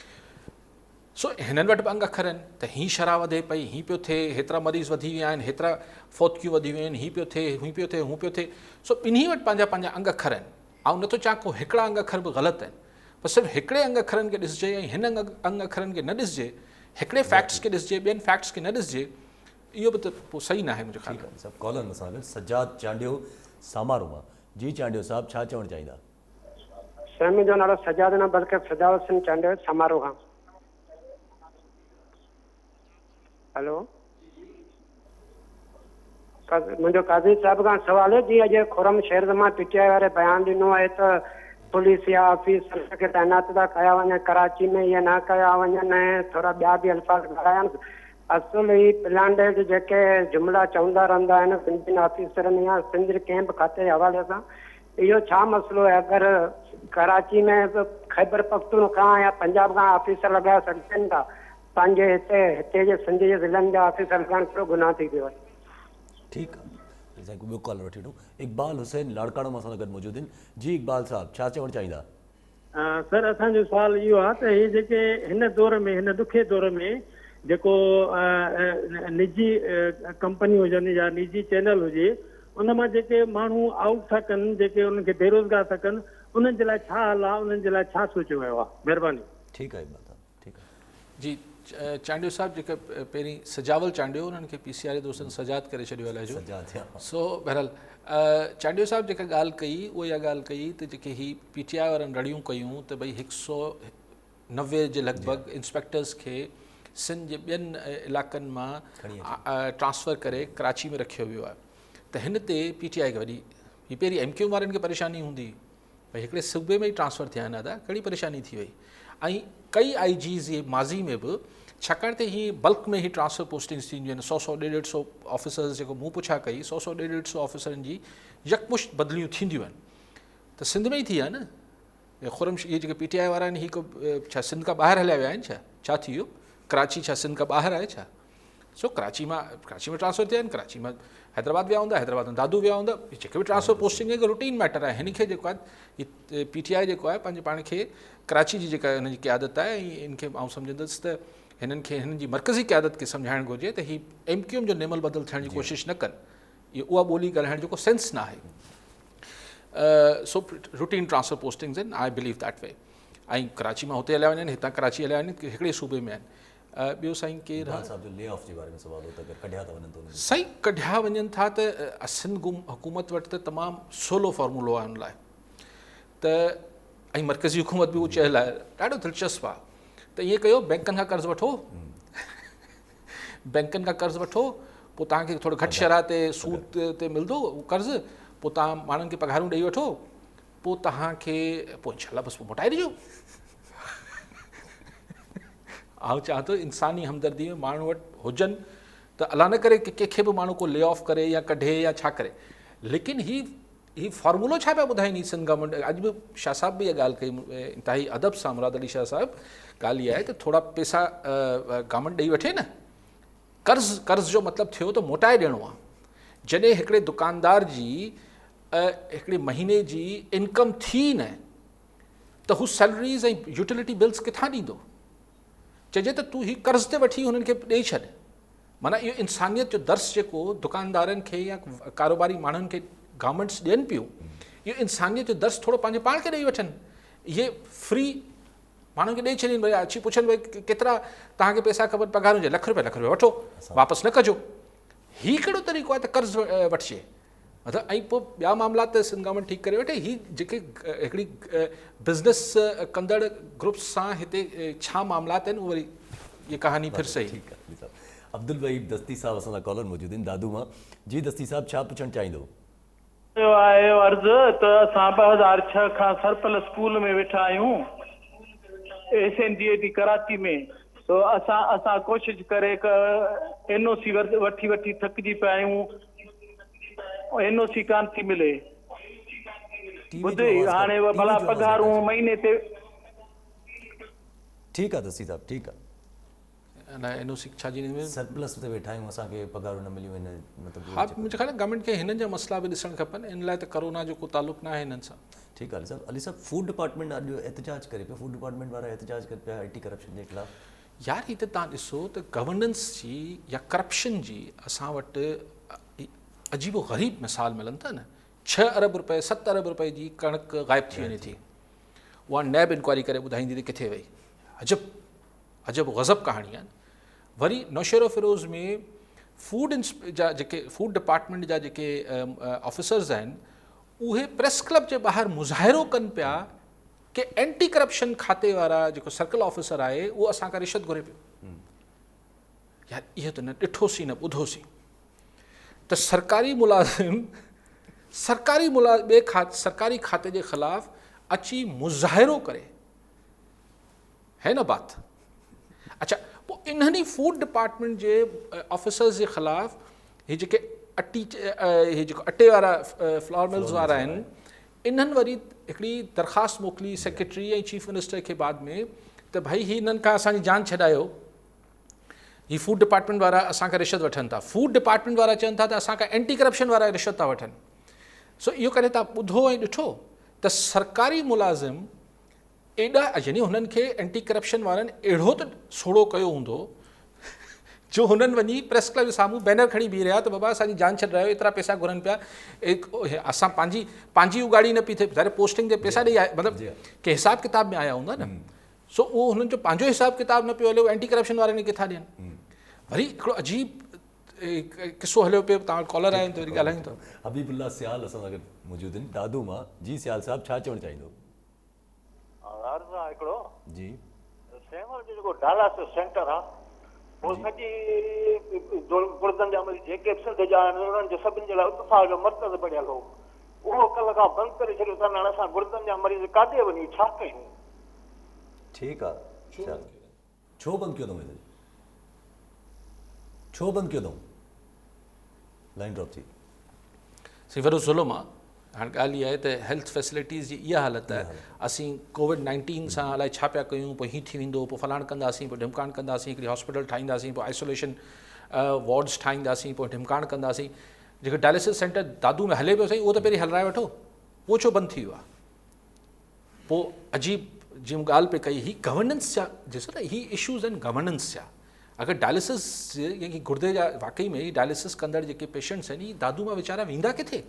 सो हिननि वटि बि अंग अखर आहिनि त हीअं शरह वधे पई, हीअं पियो थिए, हेतिरा मरीज़ वधी विया आहिनि, हेतिरा फौतकियूं वधी वियूं आहिनि, हीअं पियो थिए, हूं पियो थिए, हूं पियो थिए। सो ॿिन्ही वटि पंहिंजा पंहिंजा अंग अखर आहिनि। ऐं नथो चाहियां को हिकिड़ा अंग अखर बि ग़लति आहिनि, पर सिर्फ़ु हिकिड़े अंग अखरनि खे ॾिसिजे ऐं हिन अंग अखरनि खे न ॾिसिजे, हिकिड़े फैक्ट्स खे ॾिसिजे, ॿियनि फैक्ट्स खे न ॾिसिजे, इहो बि त पोइ सही न आहे मुंहिंजे ख़्याल में। सभु कॉलर सां गॾु सजाद चांडियो सामारो मां। जी चांडियो साहब, छा चवणु चाहींदा? सर मुंहिंजो नालो सजाद न बल्कि सजाद सिंह चांडियो समारो खां। हेलो, मुंहिंजो काज़ी साहिब खां सवाल है, जीअं अॼु खुरम शहर मां PTI वारे बयान ॾिनो आहे त पुलिस या ऑफिसर खे तैनात था कया वञनि, कराची में इहे न कया वञनि ऐं थोरा ॿिया बि अल्फाज़ ॻाल्हाया आहिनि। असुल ही प्लांडेड जेके जुमिला चवंदा रहंदा आहिनि सिंधियुनि ऑफिसरनि या सिंध कैंप खाते जे हवाले सां, इहो छा मसइलो आहे? अगरि कराची में ख़ैबर पख्तूनख्वा या पंजाब खां ऑफिसर लॻाए सघनि था, पंहिंजे हिते जे सिंध जे ज़िलनि जा ऑफिसर लॻाइण कहिड़ो गुनाह थी पियो आहे? ठीकु आहे, असांखे ॿियो कॉल वठी वठूं। इक़बाल हुसैन लाड़काणो मां असां सां गॾु मौजूदु आहिनि। जी इक़बाल साहब, छा चवणु चाहींदा? सर असांजो सुवाल इहो आहे त हे जेके हिन दौर में हिन ॾुखे दौर में जेको निजी कंपनियूं हुजनि या निजी चैनल हुजे उन मां जेके माण्हू आउट था कनि जेके उन्हनि खे बेरोज़गार था कनि उन्हनि जे लाइ छा हाल आहे उन्हनि जे लाइ छा सोचियो वियो आहे महिरबानी। ठीकु आहे बात ठीकु आहे जी चांडियो साहब जेके पहिरीं सजावल चांडियो उन्हनि खे PCRA दोस्तनि सजाद करे छॾियो अलाए जो सो बहरहाल चांडियो साहब जेका ॻाल्हि कई उहा इहा ॻाल्हि कई त जेके ही PTI वारनि रड़ियूं कयूं त भई 190 जे लॻभॻि इंस्पेक्टर्स खे सिंध जे ॿियनि इलाइक़नि मां ट्रांसफ़र करे कराची में रखियो वियो आहे त हिन ते PTI खे वॾी ही पहिरीं MQ वारनि खे परेशानी हूंदी भई हिकिड़े सूबे में ई ट्रांसफ़र थिया आहिनि दादा कहिड़ी परेशानी थी वई ऐं कई IGs जे माज़ी में बि छाकाणि त हीअ बल्क में ही ट्रांसफ़र पोस्टिंग्स थींदियूं आहिनि 100-150 ऑफिसर्स जेको मूं पुछा कई 100-150 ऑफिसरनि जी यकमुश्त बदिलियूं थींदियूं आहिनि त सिंध में ई थी आहे न खुरम इहे जेके PTI वारा आहिनि ही को छा सिंध खां ॿाहिरि हलिया विया आहिनि छा थी वियो कराची छा सिंध खां ॿाहिरि आहे छा सो कराची में ट्रांसफ़र थिया आहिनि कराची में हैदराबाद विया हूंदा हैदराबाद में दादू विया हूंदा जेके बि ट्रांसफ़र पोस्टिंग आहे रूटीन मैटर आहे हिन खे जेको आहे PTI जेको आहे पंहिंजे पाण खे कराची जी जेका हिन जी क़यादत आहे ऐं इनखे आउं सम्झंदुसि त हिननि खे हिननि जी मर्कज़ी क़यादत खे सम्झाइणु घुरिजे त ही MQM जो नेमल बदल थियण जी कोशिशि न कनि इहो उहा ॿोली ॻाल्हाइण जेको सेंस न आहे सो रूटीन ट्रांसफ़र पोस्टिंग्स आहिनि आई बिलीव दैट वे ऐं कराची मां हुते हलिया वञनि हितां कराची हलिया वञनि हिकिड़े सूबे में आहिनि ॿियो साईं केरु साईं कढिया वञनि था त सिंध हुकूमत वटि त तमामु सवलो फॉर्मूलो आहे हुन लाइ त ऐं मर्कज़ी हुकूमत बि उहो चयल आहे ॾाढो दिलचस्पु आहे त ईअं कयो बैंकनि खां कर्ज़ु वठो बैंकनि खां कर्ज़ु वठो पोइ तव्हांखे थोरो घटि शरह ते सूद ते मिलंदो कर्ज़ु पोइ तव्हां माण्हुनि खे पघारूं ॾेई वठो पोइ तव्हांखे पोइ इनशाला बसि पोइ मोटाए ॾिजो आउं चाहियां थो इंसानी हमदर्दी में माण्हू वटि हुजनि त अलाह न करे की कंहिंखे बि माण्हू को ले ऑफ करे या कढे या छा करे लेकिन ही फॉर्मूलो छा पिया ॿुधाइनि सिंध गवर्नमेंट अॼु बि शाह साहिब बि इहा ॻाल्हि कई इंतिहाई अदब सां मुराद अली शाह साहिब ॻाल्हि इहा आहे त थोरा पैसा गवर्नमेंट ॾेई वठे न कर्ज़ जो मतिलबु थियो त मोटाए ॾियणो आहे जॾहिं हिकिड़े दुकानदार जी हिकिड़े महीने जी इनकम थी न त हू सैलरीज़ ऐं यूटिलिटी बिल्स किथां ॾींदो चइजे त तूं हीउ कर्ज़ ते वठी हुननि खे ॾेई छॾ माना इहो इंसानियत जो दर्स जेको दुकानदारनि खे या कारोबारी माण्हुनि खे गवर्नमेंट्स ॾियनि पियूं इहो इंसानियत जो दर्स थोरो पंहिंजे पाण खे ॾेई वठनि इहे फ्री माण्हुनि खे ॾेई छॾीनि भई अची पुछनि भई केतिरा तव्हांखे पैसा खपनि पघारूं जे ₹1 रुपया वठो वापसि न कजो हीउ कहिड़ो तरीक़ो आहे त कर्ज़ु वठिजे मतिलबु ऐं पोइ ॿिया मामला त सिंध गवर्नमेंट ठीकु करे वठे हीअ जेके हिकिड़ी बिज़नेस कंदड़ ग्रुप्स सां हिते छा मामलात आहिनि उहे वरी इहा कहानी फिर सही ठीकु आहे अब्दुल वहीद दस्ती साहब असां सां कॉलर मौजूदु आहिनि दादू मां जी दस्ती साहब छा पुछणु चाहींदो आहे अर्ज़ु त असां 2006 खां सरपल स्कूल में वेठा आहियूं SNDAT कराची में तो असां कोशिशि करे NOC वठी थकिजी पिया आहियूं NOC कान थी मिले ॿुधे हाणे भला पघारूं महीने ते ठीकु आहे दस्ती साहब ठीकु आहे NOC छा जी सरप्लस ते वेठा आहियूं असांखे पघारूं न मिलियूं आहिनि मतिलबु हा मुंहिंजे ख़्याल गवर्नमेंट खे हिननि जा मसइला बि ॾिसणु खपनि इन लाइ त कोरोना जो को तालुक़ु न आहे हिननि सां ठीकु आहे अली साहब फूड डिपार्टमेंट अॼु एहतजाज करे पियो फूड डिपार्टमेंट वारा एहतजाज करे पिया IT करप्शन जे ख़िलाफ़ यार हीअ त तव्हां ॾिसो त गवर्नेंस जी या करप्शन जी असां वटि अजीबो ग़रीब मिसाल मिलनि था न 6 अरब रुपए 7 अरब रुपए जी कणिक ग़ाइबु थी वञे थी उहा नैब इंक्वायरी करे ॿुधाईंदी त किथे वई अजब गज़ब कहाणी आहिनि वरी नौशेरो फिरोज़ में फूड डिपार्टमेंट जा जेके ऑफिसर्स आहिनि उहे प्रेस क्लब जे ॿाहिरि मुज़ाहिरो कनि पिया कि एंटी करप्शन खाते वारा जेको सर्कल ऑफिसर आहे उहो असांखां रिश्वत घुरे पियो यार इहो त न ॾिठोसीं न ॿुधोसीं त सरकारी सरकारी खाते जे ख़िलाफ़ अची मुज़ाहिरो करे है न बात अच्छा पोइ इन्हनि फूड डिपार्टमेंट जे ऑफिसर्स जे ख़िलाफ़ हे जेके जेको अटे वारा फ्लावर मिल्स वारा आहिनि इन्हनि वरी हिकिड़ी दरख़्वास्त मोकिली सेक्रेटरी ऐं चीफ मिनिस्टर खे बाद में त भाई हिननि खां असांजी जान छॾायो ही फूड डिपार्टमेंट वारा असांखां रिश्वत वठनि था फूड डिपार्टमेंट वारा चवनि था त असांखां एंटी करप्शन वारा रिश्वत था वठनि सो इहो करे तव्हां ॿुधो ऐं ॾिठो त सरकारी मुलाज़िम एॾा यानी हुननि खे एंटी करप्शन वारनि अहिड़ो त सोड़ो कयो हूंदो जो हुननि वञी प्रेस क्लब जे साम्हूं बैनर खणी बीह रहिया त बाबा असांजी जान छॾ रहियो, एतिरा पैसा घुरनि पिया, असां पंहिंजी उगाड़ी न पई थिए, वीचारे पोस्टिंग ते पैसा ॾेई आया, मतिलबु के हिसाब किताब में आया हूंदा न। सो उहो हुननि जो पंहिंजो हिसाब किताब न पियो हले, एंटी करप्शन वारनि खे किथां ॾियनि। वरी हिकिड़ो अजीब किसो हलियो पियो, तव्हां कॉलर आहियो त वरी ॻाल्हायूं था। हबीबुल्ला सियाल असां सां गॾु मौजूदु आहिनि दादू मां। जी सियाल साहब, छा चवणु चाहींदो? हिकिड़ो जी सेमर जो जेको डालास सेंटर आहे उहो सॼी गुर्दनि जा मरीज़ जेके बि सिंध जा आहिनि उन्हनि जो सभिनि जे लाइ इत्तिफ़ाक़ जो मर्कज़ बणियल हो, उहो कल्ह खां बंदि करे छॾियो अथनि। हाणे असां गुर्दनि जा मरीज़ काॾे वञी छा कयूं? ठीकु आहे, छो बंदि कयो अथऊं? छो बंदि कयो अथऊं? लाइन ड्रॉप थी। सी वॾो ज़ुल्म आहे। हाणे ॻाल्हि इहा आहे त हेल्थ फैसिलिटीज़ जी इहा हालत आहे, असीं कोविड-19 सां अलाए छा पिया कयूं, पोइ हीअं थी वेंदो, पोइ फलाण कंदासीं, पोइ ढिमकाण कंदासीं, हिकिड़ी हॉस्पिटल ठाहींदासीं, पोइ आइसोलेशन वार्ड्स ठाहींदासीं, पोइ ढिमकाण कंदासीं। जेको डायलिसिस सेंटर दादू में हले पियो साईं, उहो त पहिरीं हलाए वठो, उहो छो बंदि थी वियो आहे? पोइ अजीब जीअं ॻाल्हि पे कई, ही गवर्नेंस जा ॾिसो न, ही इशूज़ आहिनि गवर्नेंस जा। अगरि डायलिसिस गुर्दे जा वाकई में डायलिसिस कंदड़ जेके पेशेंट्स आहिनि, दादू मां वीचारा वेंदा किथे?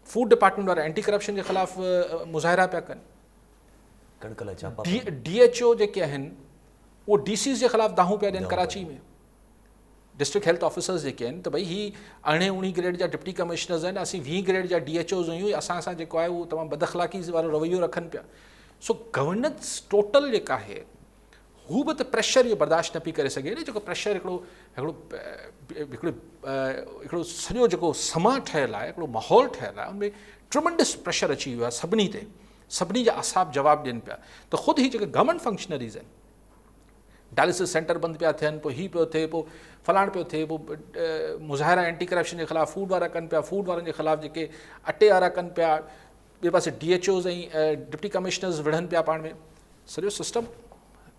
फूड डिपार्टमेंट वारा एंटी करप्शन जे ख़िलाफ़ मुज़ाहिरा पिया कनि। DHO जेके आहिनि उहो DCs जे ख़िलाफ़ दाहूं पिया ॾियनि कराची में। डिस्ट्रिक्ट हेल्थ ऑफिसर्स जेके आहिनि त भई ही 19 ग्रेड जा डिप्टी कमिश्नर्स आहिनि, असीं 20 ग्रेड जा DHOs आहियूं, असां सां जेको आहे उहो तमामु बदअख़लाक़ी वारो रवैयो रखनि पिया। सो गवर्नेंस टोटल जेका आहे हू बि त प्रेशर इहो बर्दाश्त न पई करे सघे न, जेको प्रेशर हिकिड़ो सॼो जेको समा ठहियलु आहे, हिकिड़ो माहौल ठहियलु आहे, उनमें ट्रमंडस प्रेशर अची वियो आहे सभिनी ते, सभिनी जा असाब जवाबु ॾियनि पिया। त ख़ुदि ही जेके गवर्नमेंट फंक्शनरीज़ आहिनि, डायलिसिस सेंटर बंदि पिया थियनि, पोइ हीअ पियो थिए, पोइ फलाण पियो थिए, पोइ मुज़ाहिरा एंटी करप्शन जे ख़िलाफ़ फूड वारा कनि पिया, फूड वारनि जे ख़िलाफ़ जेके अटे वारा कनि पिया, ॿिए पासे DHOs ऐं डिप्टी कमिश्नर्स विढ़नि पिया पाण में, सॼो सिस्टम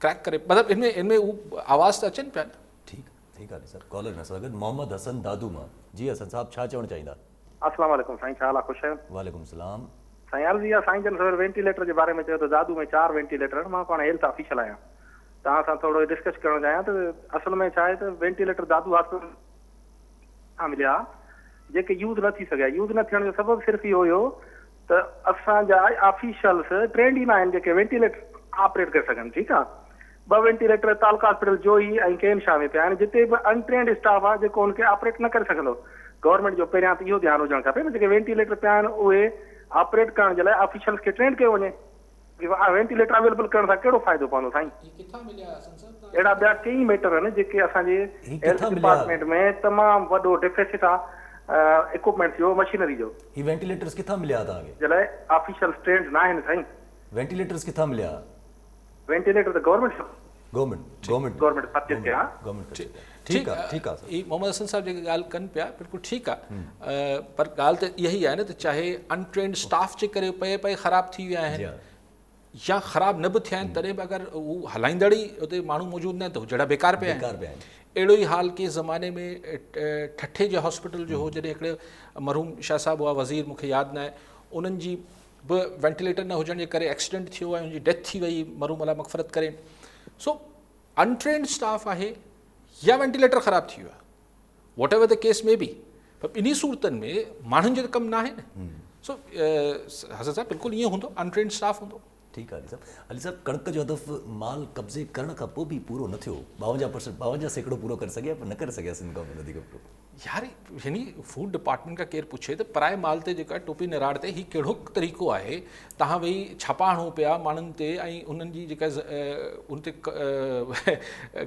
क्रैक करे, मतिलबु इनमें उहो आवाज़ त अचनि पिया न। ठीकु आहे सर। कॉलर न सर, मोहम्मद हसन दादू मां। जी हसन साहब, छा चवणु चाहींदा? अस्सलाम वालेकुम साईं, छा हाल आहे? ख़ुशि आहियो? वालेकुम सलाम। साईं अर्ज़ु इहा साईं जन सर वेंटिलेटर जे बारे में चयो त दादू में 4 वेंटिलेटर, मां पाण हेल्थ ऑफिशियल आहियां, तव्हां सां थोरो डिस्कस करणु चाहियां त असल में छा आहे त वेंटिलेटर दादू हॉस्पिटल खां मिलिया जेके यूज़ न थी सघिया। यूज़ न थियण जो सबबु सिर्फ़ु इहो हुयो त असांजा ऑफिशियल्स ट्रेंड ई न आहिनि जेके वेंटिलेटर ऑपरेट करे सघनि। ठीकु आहे, 2 वेंटिलेटर तालका हॉस्पिटल जोई ऐं केन शाह में पिया आहिनि, जिते बि अनट्रेंड स्टाफ आहे जेको हुनखे ऑपरेट न करे सघंदो। गवर्नमेंट जो पहिरियां त इहो ध्यानु हुजणु खपे न, जेके वेंटिलेटर पिया आहिनि उहे ऑपरेट करण जे लाइ ऑफिशियल्स खे ट्रेंड कयो वञे। वेंटिलेटर अवेलेबल करण सां कहिड़ो फ़ाइदो पवंदो साईं? अहिड़ा ॿिया कई मैटर आहिनि जेके असांजे हेल्थ डिपार्टमेंट में तमामु वॾो डेफिसिट आहे इक्विपमेंट्स जो, मशीनरी जो। ही वेंटिलेटर्स किथां मिलिया तव्हांखे? जे लाइ ऑफिशियल्स ट्रेंड न आहिनि साईं। वेंटिलेटर्स किथां मिलिया? वेंटिलेटर त गवर्नमेंट परचेज कया। ठीकु आहे। ही मोहम्मद हसन साहब जेके ॻाल्हि कनि पिया बिल्कुलु ठीकु आहे, पर ॻाल्हि त इहा ई आहे न त चाहे अनट्रेंड स्टाफ जे करे पए ख़राब थी विया आहिनि या ख़राब न बि थिया आहिनि, तॾहिं बि अगरि उहो हलाईंदड़ ई उते माण्हू मौजूदु न आहिनि त जहिड़ा बेकार पिया आहिनि। अहिड़ो ई हाल के ज़माने में ठठे जे हॉस्पिटल जो हो, जॾहिं हिकिड़े मरहूम शाह साहिबु हुआ वज़ीर, मूंखे यादि न आहे, उन्हनि जी बि वेंटिलेटर न हुजण जे करे एक्सीडेंट थियो ऐं उनजी डेथ थी वई, मरहूम अला मग़फ़रत करे। सो अनट्रेंड स्टाफ आहे या वेंटिलेटर ख़राब थी वियो आहे, वॉट एवर द केस में बि, पर इन सूरतनि में माण्हुनि जो त कमु न आहे न। सो हसन साहब बिल्कुलु ईअं हूंदो, अनट्रेंड स्टाफ हूंदो। ठीकु आहे अली साहब, कणिक जो हदफ़ माल कब्ज़े करण खां पोइ बि पूरो न थियो, 52% पूरो करे सघिया पर न करे सघिया सिंध गवर्नमेंट वधीक पूरो। यार यानी फूड डिपार्टमेंट खां केरु पुछे त पराए माल ते जेका टोपी निराड़ ते ही कहिड़ो तरीक़ो आहे, तव्हां वेही छापा हणो पिया माण्हुनि ते ऐं उन्हनि जी जेका उन ते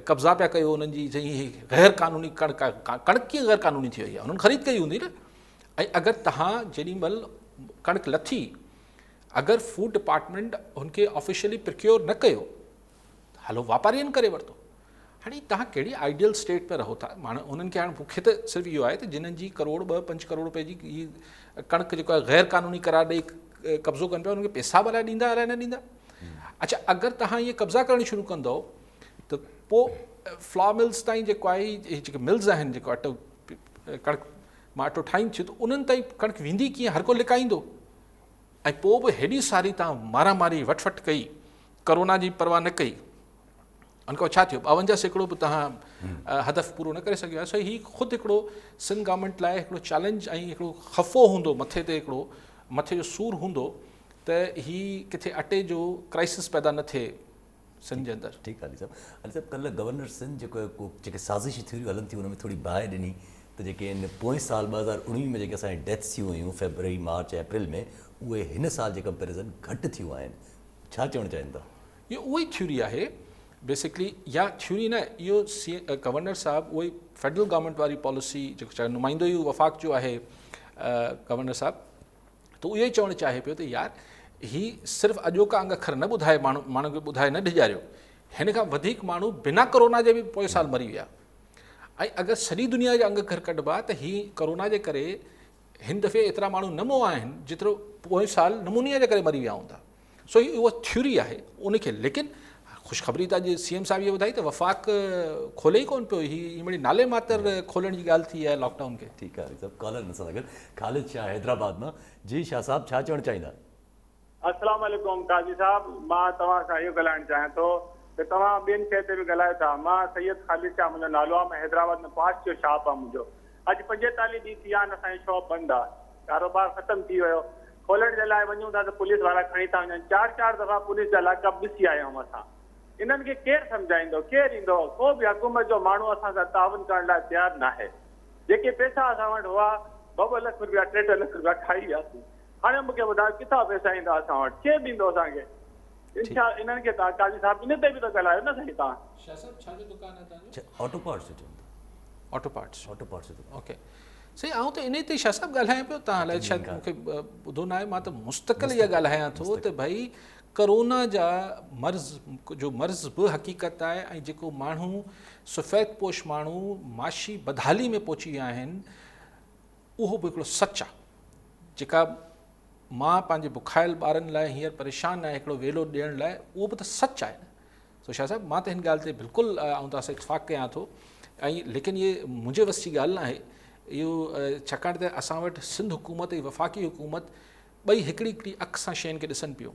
कब्ज़ा पिया कयो, उन्हनि जी चई गैर क़ानूनी कणिक कीअं गैर क़ानूनी थी वई आहे, उन्हनि ख़रीद कई हूंदी न। ऐं अगरि तव्हां जेॾीमहिल कणिक लथी, अगरि फूड डिपार्टमेंट हुनखे ऑफिशियली प्रिक्योर न कयो, हलो वापारियुनि करे वरितो। हाणे तव्हां कहिड़ी आइडियल स्टेट में रहो था, माण्हू उन्हनि खे हाणे मूंखे त सिर्फ़ु इहो आहे त जिन्हनि जी करोड़ 2-5 करोड़ रुपए जी हीअ कणिक जेको आहे गैर क़ानूनी करार ॾेई कब्ज़ो कनि पिया, उन्हनि खे पैसा भला ॾींदा अलाए न ॾींदा। अच्छा, अगरि तव्हां इहे कब्ज़ा करणु शुरू कंदव त पोइ फ्लॉर मिल्स ताईं जेको आहे, जेके मिल्स आहिनि जेको अटो कणिक मां अटो ठाहीनि थियूं, त उन्हनि ताईं कणिक वेंदी कीअं? हर को लिकाईंदो। ऐं पोइ बि हेॾी सारी तव्हां मारामारी वठि कई, करोना जी परवाह न कई, उनखां छा थियो 52% बि तव्हां हदफ़ पूरो न करे सघियो आहे। सो हीउ ख़ुदि हिकिड़ो सिंध गवर्नमेंट लाइ हिकिड़ो चैलेंज ऐं हिकिड़ो ख़फ़ो हूंदो, मथे ते हिकिड़ो मथे जो सूर हूंदो त हीउ किथे अटे जो क्राइसिस पैदा न थिए सिंध जे अंदरि। ठीकु आहे अली साहब कल्ह गवर्नर सिंध जेके साज़िशी थियूं हलनि थियूं हुन में थोरी बाहि ॾिनी त जेके इन पोएं साल 2019 में जेके असांजी डेथ्स थियूं हुयूं फेबरवरी मार्च अप्रैल में, उहे हिन साल जे कंपेरिज़न घटि थियूं आहिनि। छा चवणु चाहिनि था? इहो उहा ई थ्योरी आहे बेसिकली, या थ्योरी न, इहो गवर्नर साहब उहा ई फेडरल गवर्नमेंट वारी पॉलिसी जेको चाहे नुमाइंदो ई वफ़ाक़ जो आहे गवर्नर साहब, त इहो ई चवणु चाहे पियो त यार ही सिर्फ़ु अॼोका अंग अखर न ॿुधाए, माण्हू खे ॿुधाए न ॾिॼारियो, हिन खां वधीक माण्हू बिना कोरोना जे बि पोएं साल मरी विया। ऐं अगरि सॼी दुनिया जा अंग अखर कढिबा त हीउ कोरोना जे करे हिन दफ़े एतिरा माण्हू न मोआ आहिनि जेतिरो पोएं साल नमूनिया जे करे मरी विया हूंदा। सो हीअ उहा थ्योरी आहे उनखे, लेकिन ख़ुशख़बरी त अॼु CM साहिब इहे ॿुधाई त वफ़ाक़ खोले ई कोन पियो, हीअ मिड़ी नाले मातर खोलण जी ॻाल्हि थी आहे लॉकडाउन खे। ठीकु आहे सभु कॉलर सां गॾु ख़ालिद शाह हैदराबाद मां। जी शाह साहब छा चवणु चाहींदा? अस्सलाम वालेकुम काजी साहब, मां तव्हां सां इहो ॻाल्हाइणु चाहियां थो त तव्हां ॿियनि शइ ते बि ॻाल्हायो था। मां सैयद ख़ालिद शाह मुंहिंजो नालो आहे, मां हैदराबाद में पास जो शॉप आहे मुंहिंजो। अॼु 45 ॾींहं थी विया आहिनि असांजी शॉप बंदि आहे, कारोबार ख़तमु थी वियो। खोलण जे लाइ वञूं था त पुलिस वारा खणी था वञनि, 4 दफ़ा पुलिस जा लाकअप ॾिसी आया आहियूं असां। इन्हनि खे केरु सम्झाईंदो, केरु ईंदो? को बि हुकूमत जो माण्हू असां सां ताउन करण लाइ तयारु न आहे। जेके पैसा असां वटि हुआ 2 लख रुपया 3 लख रुपया खाई वियासीं, हाणे मूंखे ॿुधायो किथां पैसा ईंदा असां वटि, केरु ॾींदो असांखे? इन्हनि खे तव्हां काजी साहब इन ते बि त ॻाल्हायो न साईं तव्हां। शाह साहब छा जो दुकान आहे तव्हांजो? ऑटो पार्ट्स जो चवंदा। ऑटो पार्ट्स जो ओके सही। आउं त इन ते शाह साहब ॻाल्हायां पियो, तव्हां अलाए शायदि मूंखे ॿुधो न आहे। मां त मुस्तक़िल इहा ॻाल्हायां थो त भई करोना जा मर्ज़ बि हक़ीक़त आहे, ऐं जेको माण्हू सफ़ेद पोश माण्हू माशी बदहाली में पहुची विया आहिनि उहो बि हिकिड़ो सच आहे। जेका मां पंहिंजे बुखायल ॿारनि लाइ हींअर परेशान आहे हिकिड़ो वेलो ॾियण लाइ, उहो बि त सच आहे। सो शाह साहब मां त हिन ॻाल्हि ते बिल्कुलु आउं तव्हां सां इतफ़ाक़ कयां थो। ऐं लेकिन इहे मुंहिंजे वस जी ॻाल्हि न आहे इहो, छाकाणि त असां वटि सिंध हुकूमत ऐं वफ़ाक़ी हुकूमत ॿई हिकिड़ी हिकिड़ी अख सां शयुनि खे ॾिसनि पियूं।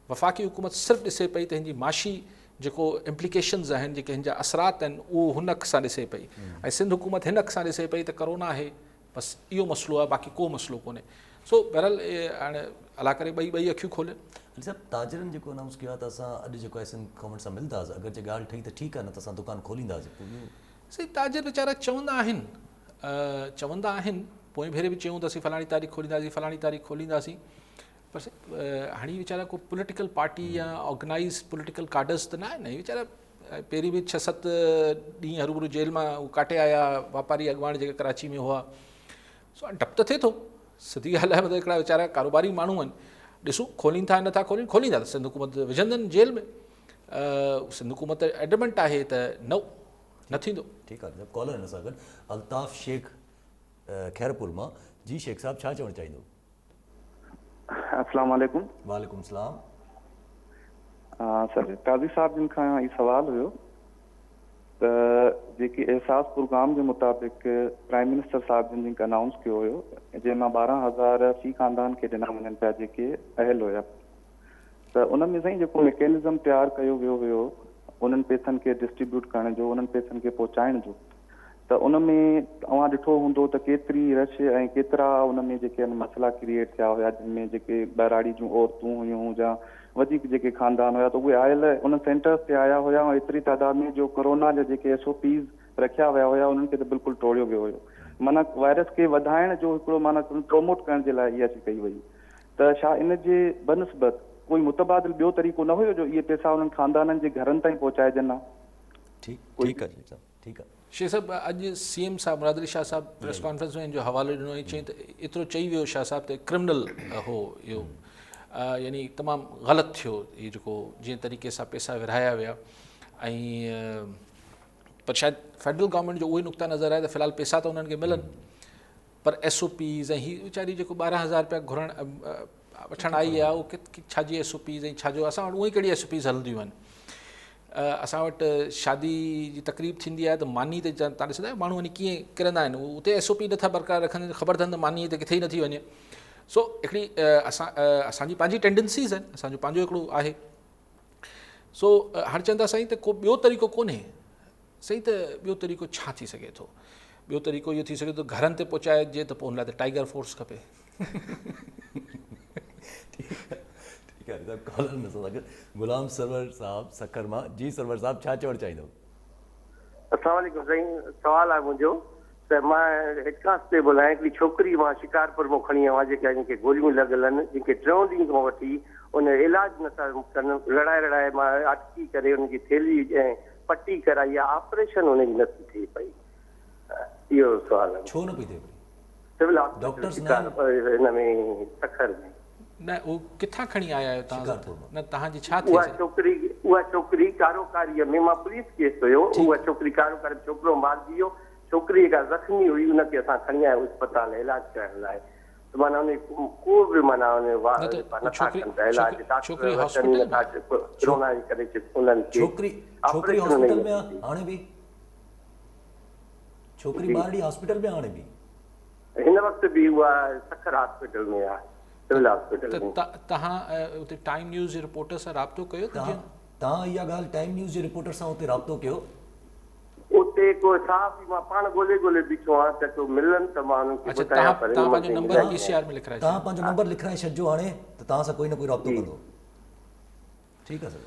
वफ़ाक़ी हुकूमत सिर्फ़ु ॾिसे पई त हिन जी माशी जेको इम्प्लीकेशन्स आहिनि, जेके हिन जा असरात आहिनि, उहो हुन अख सां ॾिसे पई, ऐं सिंध हुकूमत हिन अख सां ॾिसे पई त करोना आहे, बसि इहो मसइलो आहे, बाक़ी को मसइलो कोन्हे। सो बहरहाल हाणे अला करे ॿई अखियूं खोलनि। सभु ताजरनि जेको अनाउंस कयो आहे त असां अॼु जेको आहे सिंध गवर्नमेंट सां मिलंदासीं, अगरि जे ॻाल्हि ठही त ठीकु आहे, न त असां दुकानु खोलींदासीं। सही, ताजर वीचारा चवंदा आहिनि पोइ भेरे बि चयूं त असीं फलाणी तारीख़ खोलींदासीं, फलाणी तारीख़ खोलींदासीं, पर हाणे वीचारा को पॉलिटिकल पार्टी या ऑर्गेनाइज़ पॉलिटिकल कार्डर्स त न आहे न। वीचारा पहिरीं बि 6-7 ॾींहं हरूभरू जेल मां काटे आया वापारी अॻवान जेके कराची में हुआ। सो डप त थिए थो, सिधी ॻाल्हि आहे। हिकिड़ा वीचारा कारोबारी माण्हू आहिनि, ॾिसूं खोलीनि था नथा खोलींदा त सिंध हुकूमत विझंदनि जेल में। सिंध हुकूमत एडमेंट आहे त न थींदो। ठीकु आहे कॉलर हिन सां गॾु अल्ताफ़ शेख खैरपुर मां। जी शेख साहब छा चवणु चाहींदो? अस्सलाम वालेकुम। वालेकुम सलाम। सर काज़ी साहब जिन खां ई सवाल हुयो त जेकी एहसास प्रोग्राम जे मुताबिक़ प्राइम मिनिस्टर साहब जिन जिन अनाउंस कयो हुयो, जंहिंमां 12,000 फी खानदान खे ॾिना वञनि पिया जेके अहल हुया, त उन में साईं जेको मैकेनिज़म तयारु कयो वियो हुयो उन्हनि पैसनि खे डिस्ट्रीब्यूट करण जो, उन्हनि पैसनि खे पहुचाइण जो, त उन में तव्हां ॾिठो हूंदो त केतिरी रश ऐं केतिरा उन में जेके मसइला क्रिएट थिया हुया, जिनमें जेके बहिराड़ी जूं औरतूं हुयूं या वधीक जेके खानदान हुया, त उहे आयल उन सेंटर्स ते आया हुया ऐं एतिरी तादाद में जो कोरोना जा जेके SOPs रखिया विया हुया उन्हनि खे त बिल्कुलु टोड़ियो वियो हुयो। माना वायरस खे वधाइण जो हिकिड़ो माना प्रोमोट करण जे लाइ इहा कई वई। त छा इन जे बनस्बत कोई मुतबादिल ॿियो तरीक़ो न हुयो जो इहे पैसा उन्हनि खानदाननि जे घरनि ताईं पहुचाइजनि? ठीकु आहे शेख साहब, अॼु CM साहब मुराद अली शाह साहब प्रेस कॉन्फ्रेंस में जो हवालो ॾिनो ऐं चई त एतिरो चई वियो शाह साहब त क्रिमिनल हो इहो, यानी तमामु ग़लति थियो इहो जेको जीअं तरीक़े सां पैसा विरहाया विया। ऐं पर शायदि फेडरल गवर्नमेंट जो उहो ई नुक़्ता नज़र आहे त फ़िलहाल पैसा त उन्हनि खे मिलनि, पर SOPs ऐं हीअ वीचारी जेको 12,000 रुपया वठणु आई आहे, उहो छाजी SOPs ऐं छाजो असां वटि उहे कहिड़ी SOPs हलंदियूं आहिनि। असां वटि शादी जी तकरीब थींदी आहे त मानी ते तव्हां ॾिसंदा आहियो माण्हू वञी कीअं किरंदा आहिनि, उते SOP नथा बरक़रार रखनि, ख़बर अथनि त मानी ते किथे ई नथी वञे। सो हिकिड़ी असांजी पंहिंजी टेंडेंसीज़ आहिनि, असांजो पंहिंजो हिकिड़ो आहे। सो हाणे चवंदा साईं त को ॿियो तरीक़ो कोन्हे साईं, त ॿियो तरीक़ो छा थी सघे थो? ॿियो तरीक़ो इहो थी सघे थो घरनि ते पहुचाइजे, त पोइ हुन लाइ त टाइगर फोर्स खपे। ठीकु आहे कॉलर में सां गुलाम सरवर साहब सखर मां। जी सरवर साहब छा चवणु चाहींदो? अस्सलाम वालेकुम साईं, सवाल आहे मुंहिंजो त मां हेड कांस्टेबल आहियां। हिकिड़ी छोकिरी मां शिकारपुर मां खणी आयो आहियां जेका जिनखे गोलियूं लॻल आहिनि, जिनखे 3 ॾींहं खां वठी उन इलाज नथा कनि, लड़ाए मां अटकी करे उनजी थैली ऐं पटी कराई आहे, ऑपरेशन उनजी नथी थिए पई। इहो सुवाल आहे। छो न पई थिए? सिविल हॉस्पिटल हिन में सखर में। न उहो किथां खणी आया आहियो तव्हां? न तव्हांजी छा थी? उहा छोकिरी कारोकारीअ में, मां पुलिस केस हुयो, उहा छोकिरी कारोकारी में छोकिरो मारिजी वियो, छोकिरी का ज़ख़्मी हुई, उनखे असां खणी आया अस्पताल इलाज करण लाइ। त माना उन को बि माना नथा कनि था इलाज, कोरोना जे करे उन्हनि खे छोकिरी हॉस्पिटल में आहे हाणे बि? छोकिरी ॿाहिरि हॉस्पिटल में हाणे बि? हिन वक़्तु बि उहा सखर हॉस्पिटल में आहे, सिविल हॉस्पिटल में। तव्हां उते टाइम न्यूज़ जे रिपोर्टर सां राब्तो कयो? तव्हां इहा ॻाल्हि टाइम न्यूज़ जे रिपोर्टर सां उते राब्तो कयो? उते को साहब मां पाण ॻोल्हे बीठो आहियां त को मिलनि त मां उन्हनि खे ॿुधायां। पर तव्हां पंहिंजो नंबर पीसीआर में लिखाए, तव्हां पंहिंजो नंबर लिखाए छॾिजो हाणे, त तव्हां सां कोई न कोई राब्तो कंदो। ठीकु आहे सर।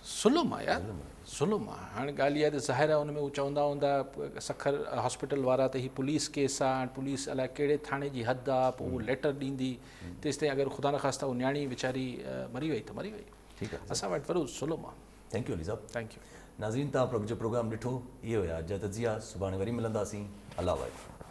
सुलम आहे यार, सुलम आहे। हाणे ॻाल्हि इहा आहे त ज़ाहिर आहे हुन में हू चवंदा हूंदा सखर हॉस्पिटल वारा त हीअ पुलिस केस आहे, पुलिस अलाए कहिड़े थाणे जी हद आहे, पोइ उहो लेटर ॾींदी, तेसिताईं अगरि ख़ुदा न ख़ास्ता उहा न्याणी वीचारी मरी वई त मरी वई। ठीकु आहे, असां वटि वरो सुलम आहे। Thank you Ali sahab. Thank you. नाज़रीन, तव्हां जो प्रोग्राम ॾिठो, इहो हुया अॼ तजिया। सुभाणे वरी मिलंदासीं। अल्लाह वाहिगुरु।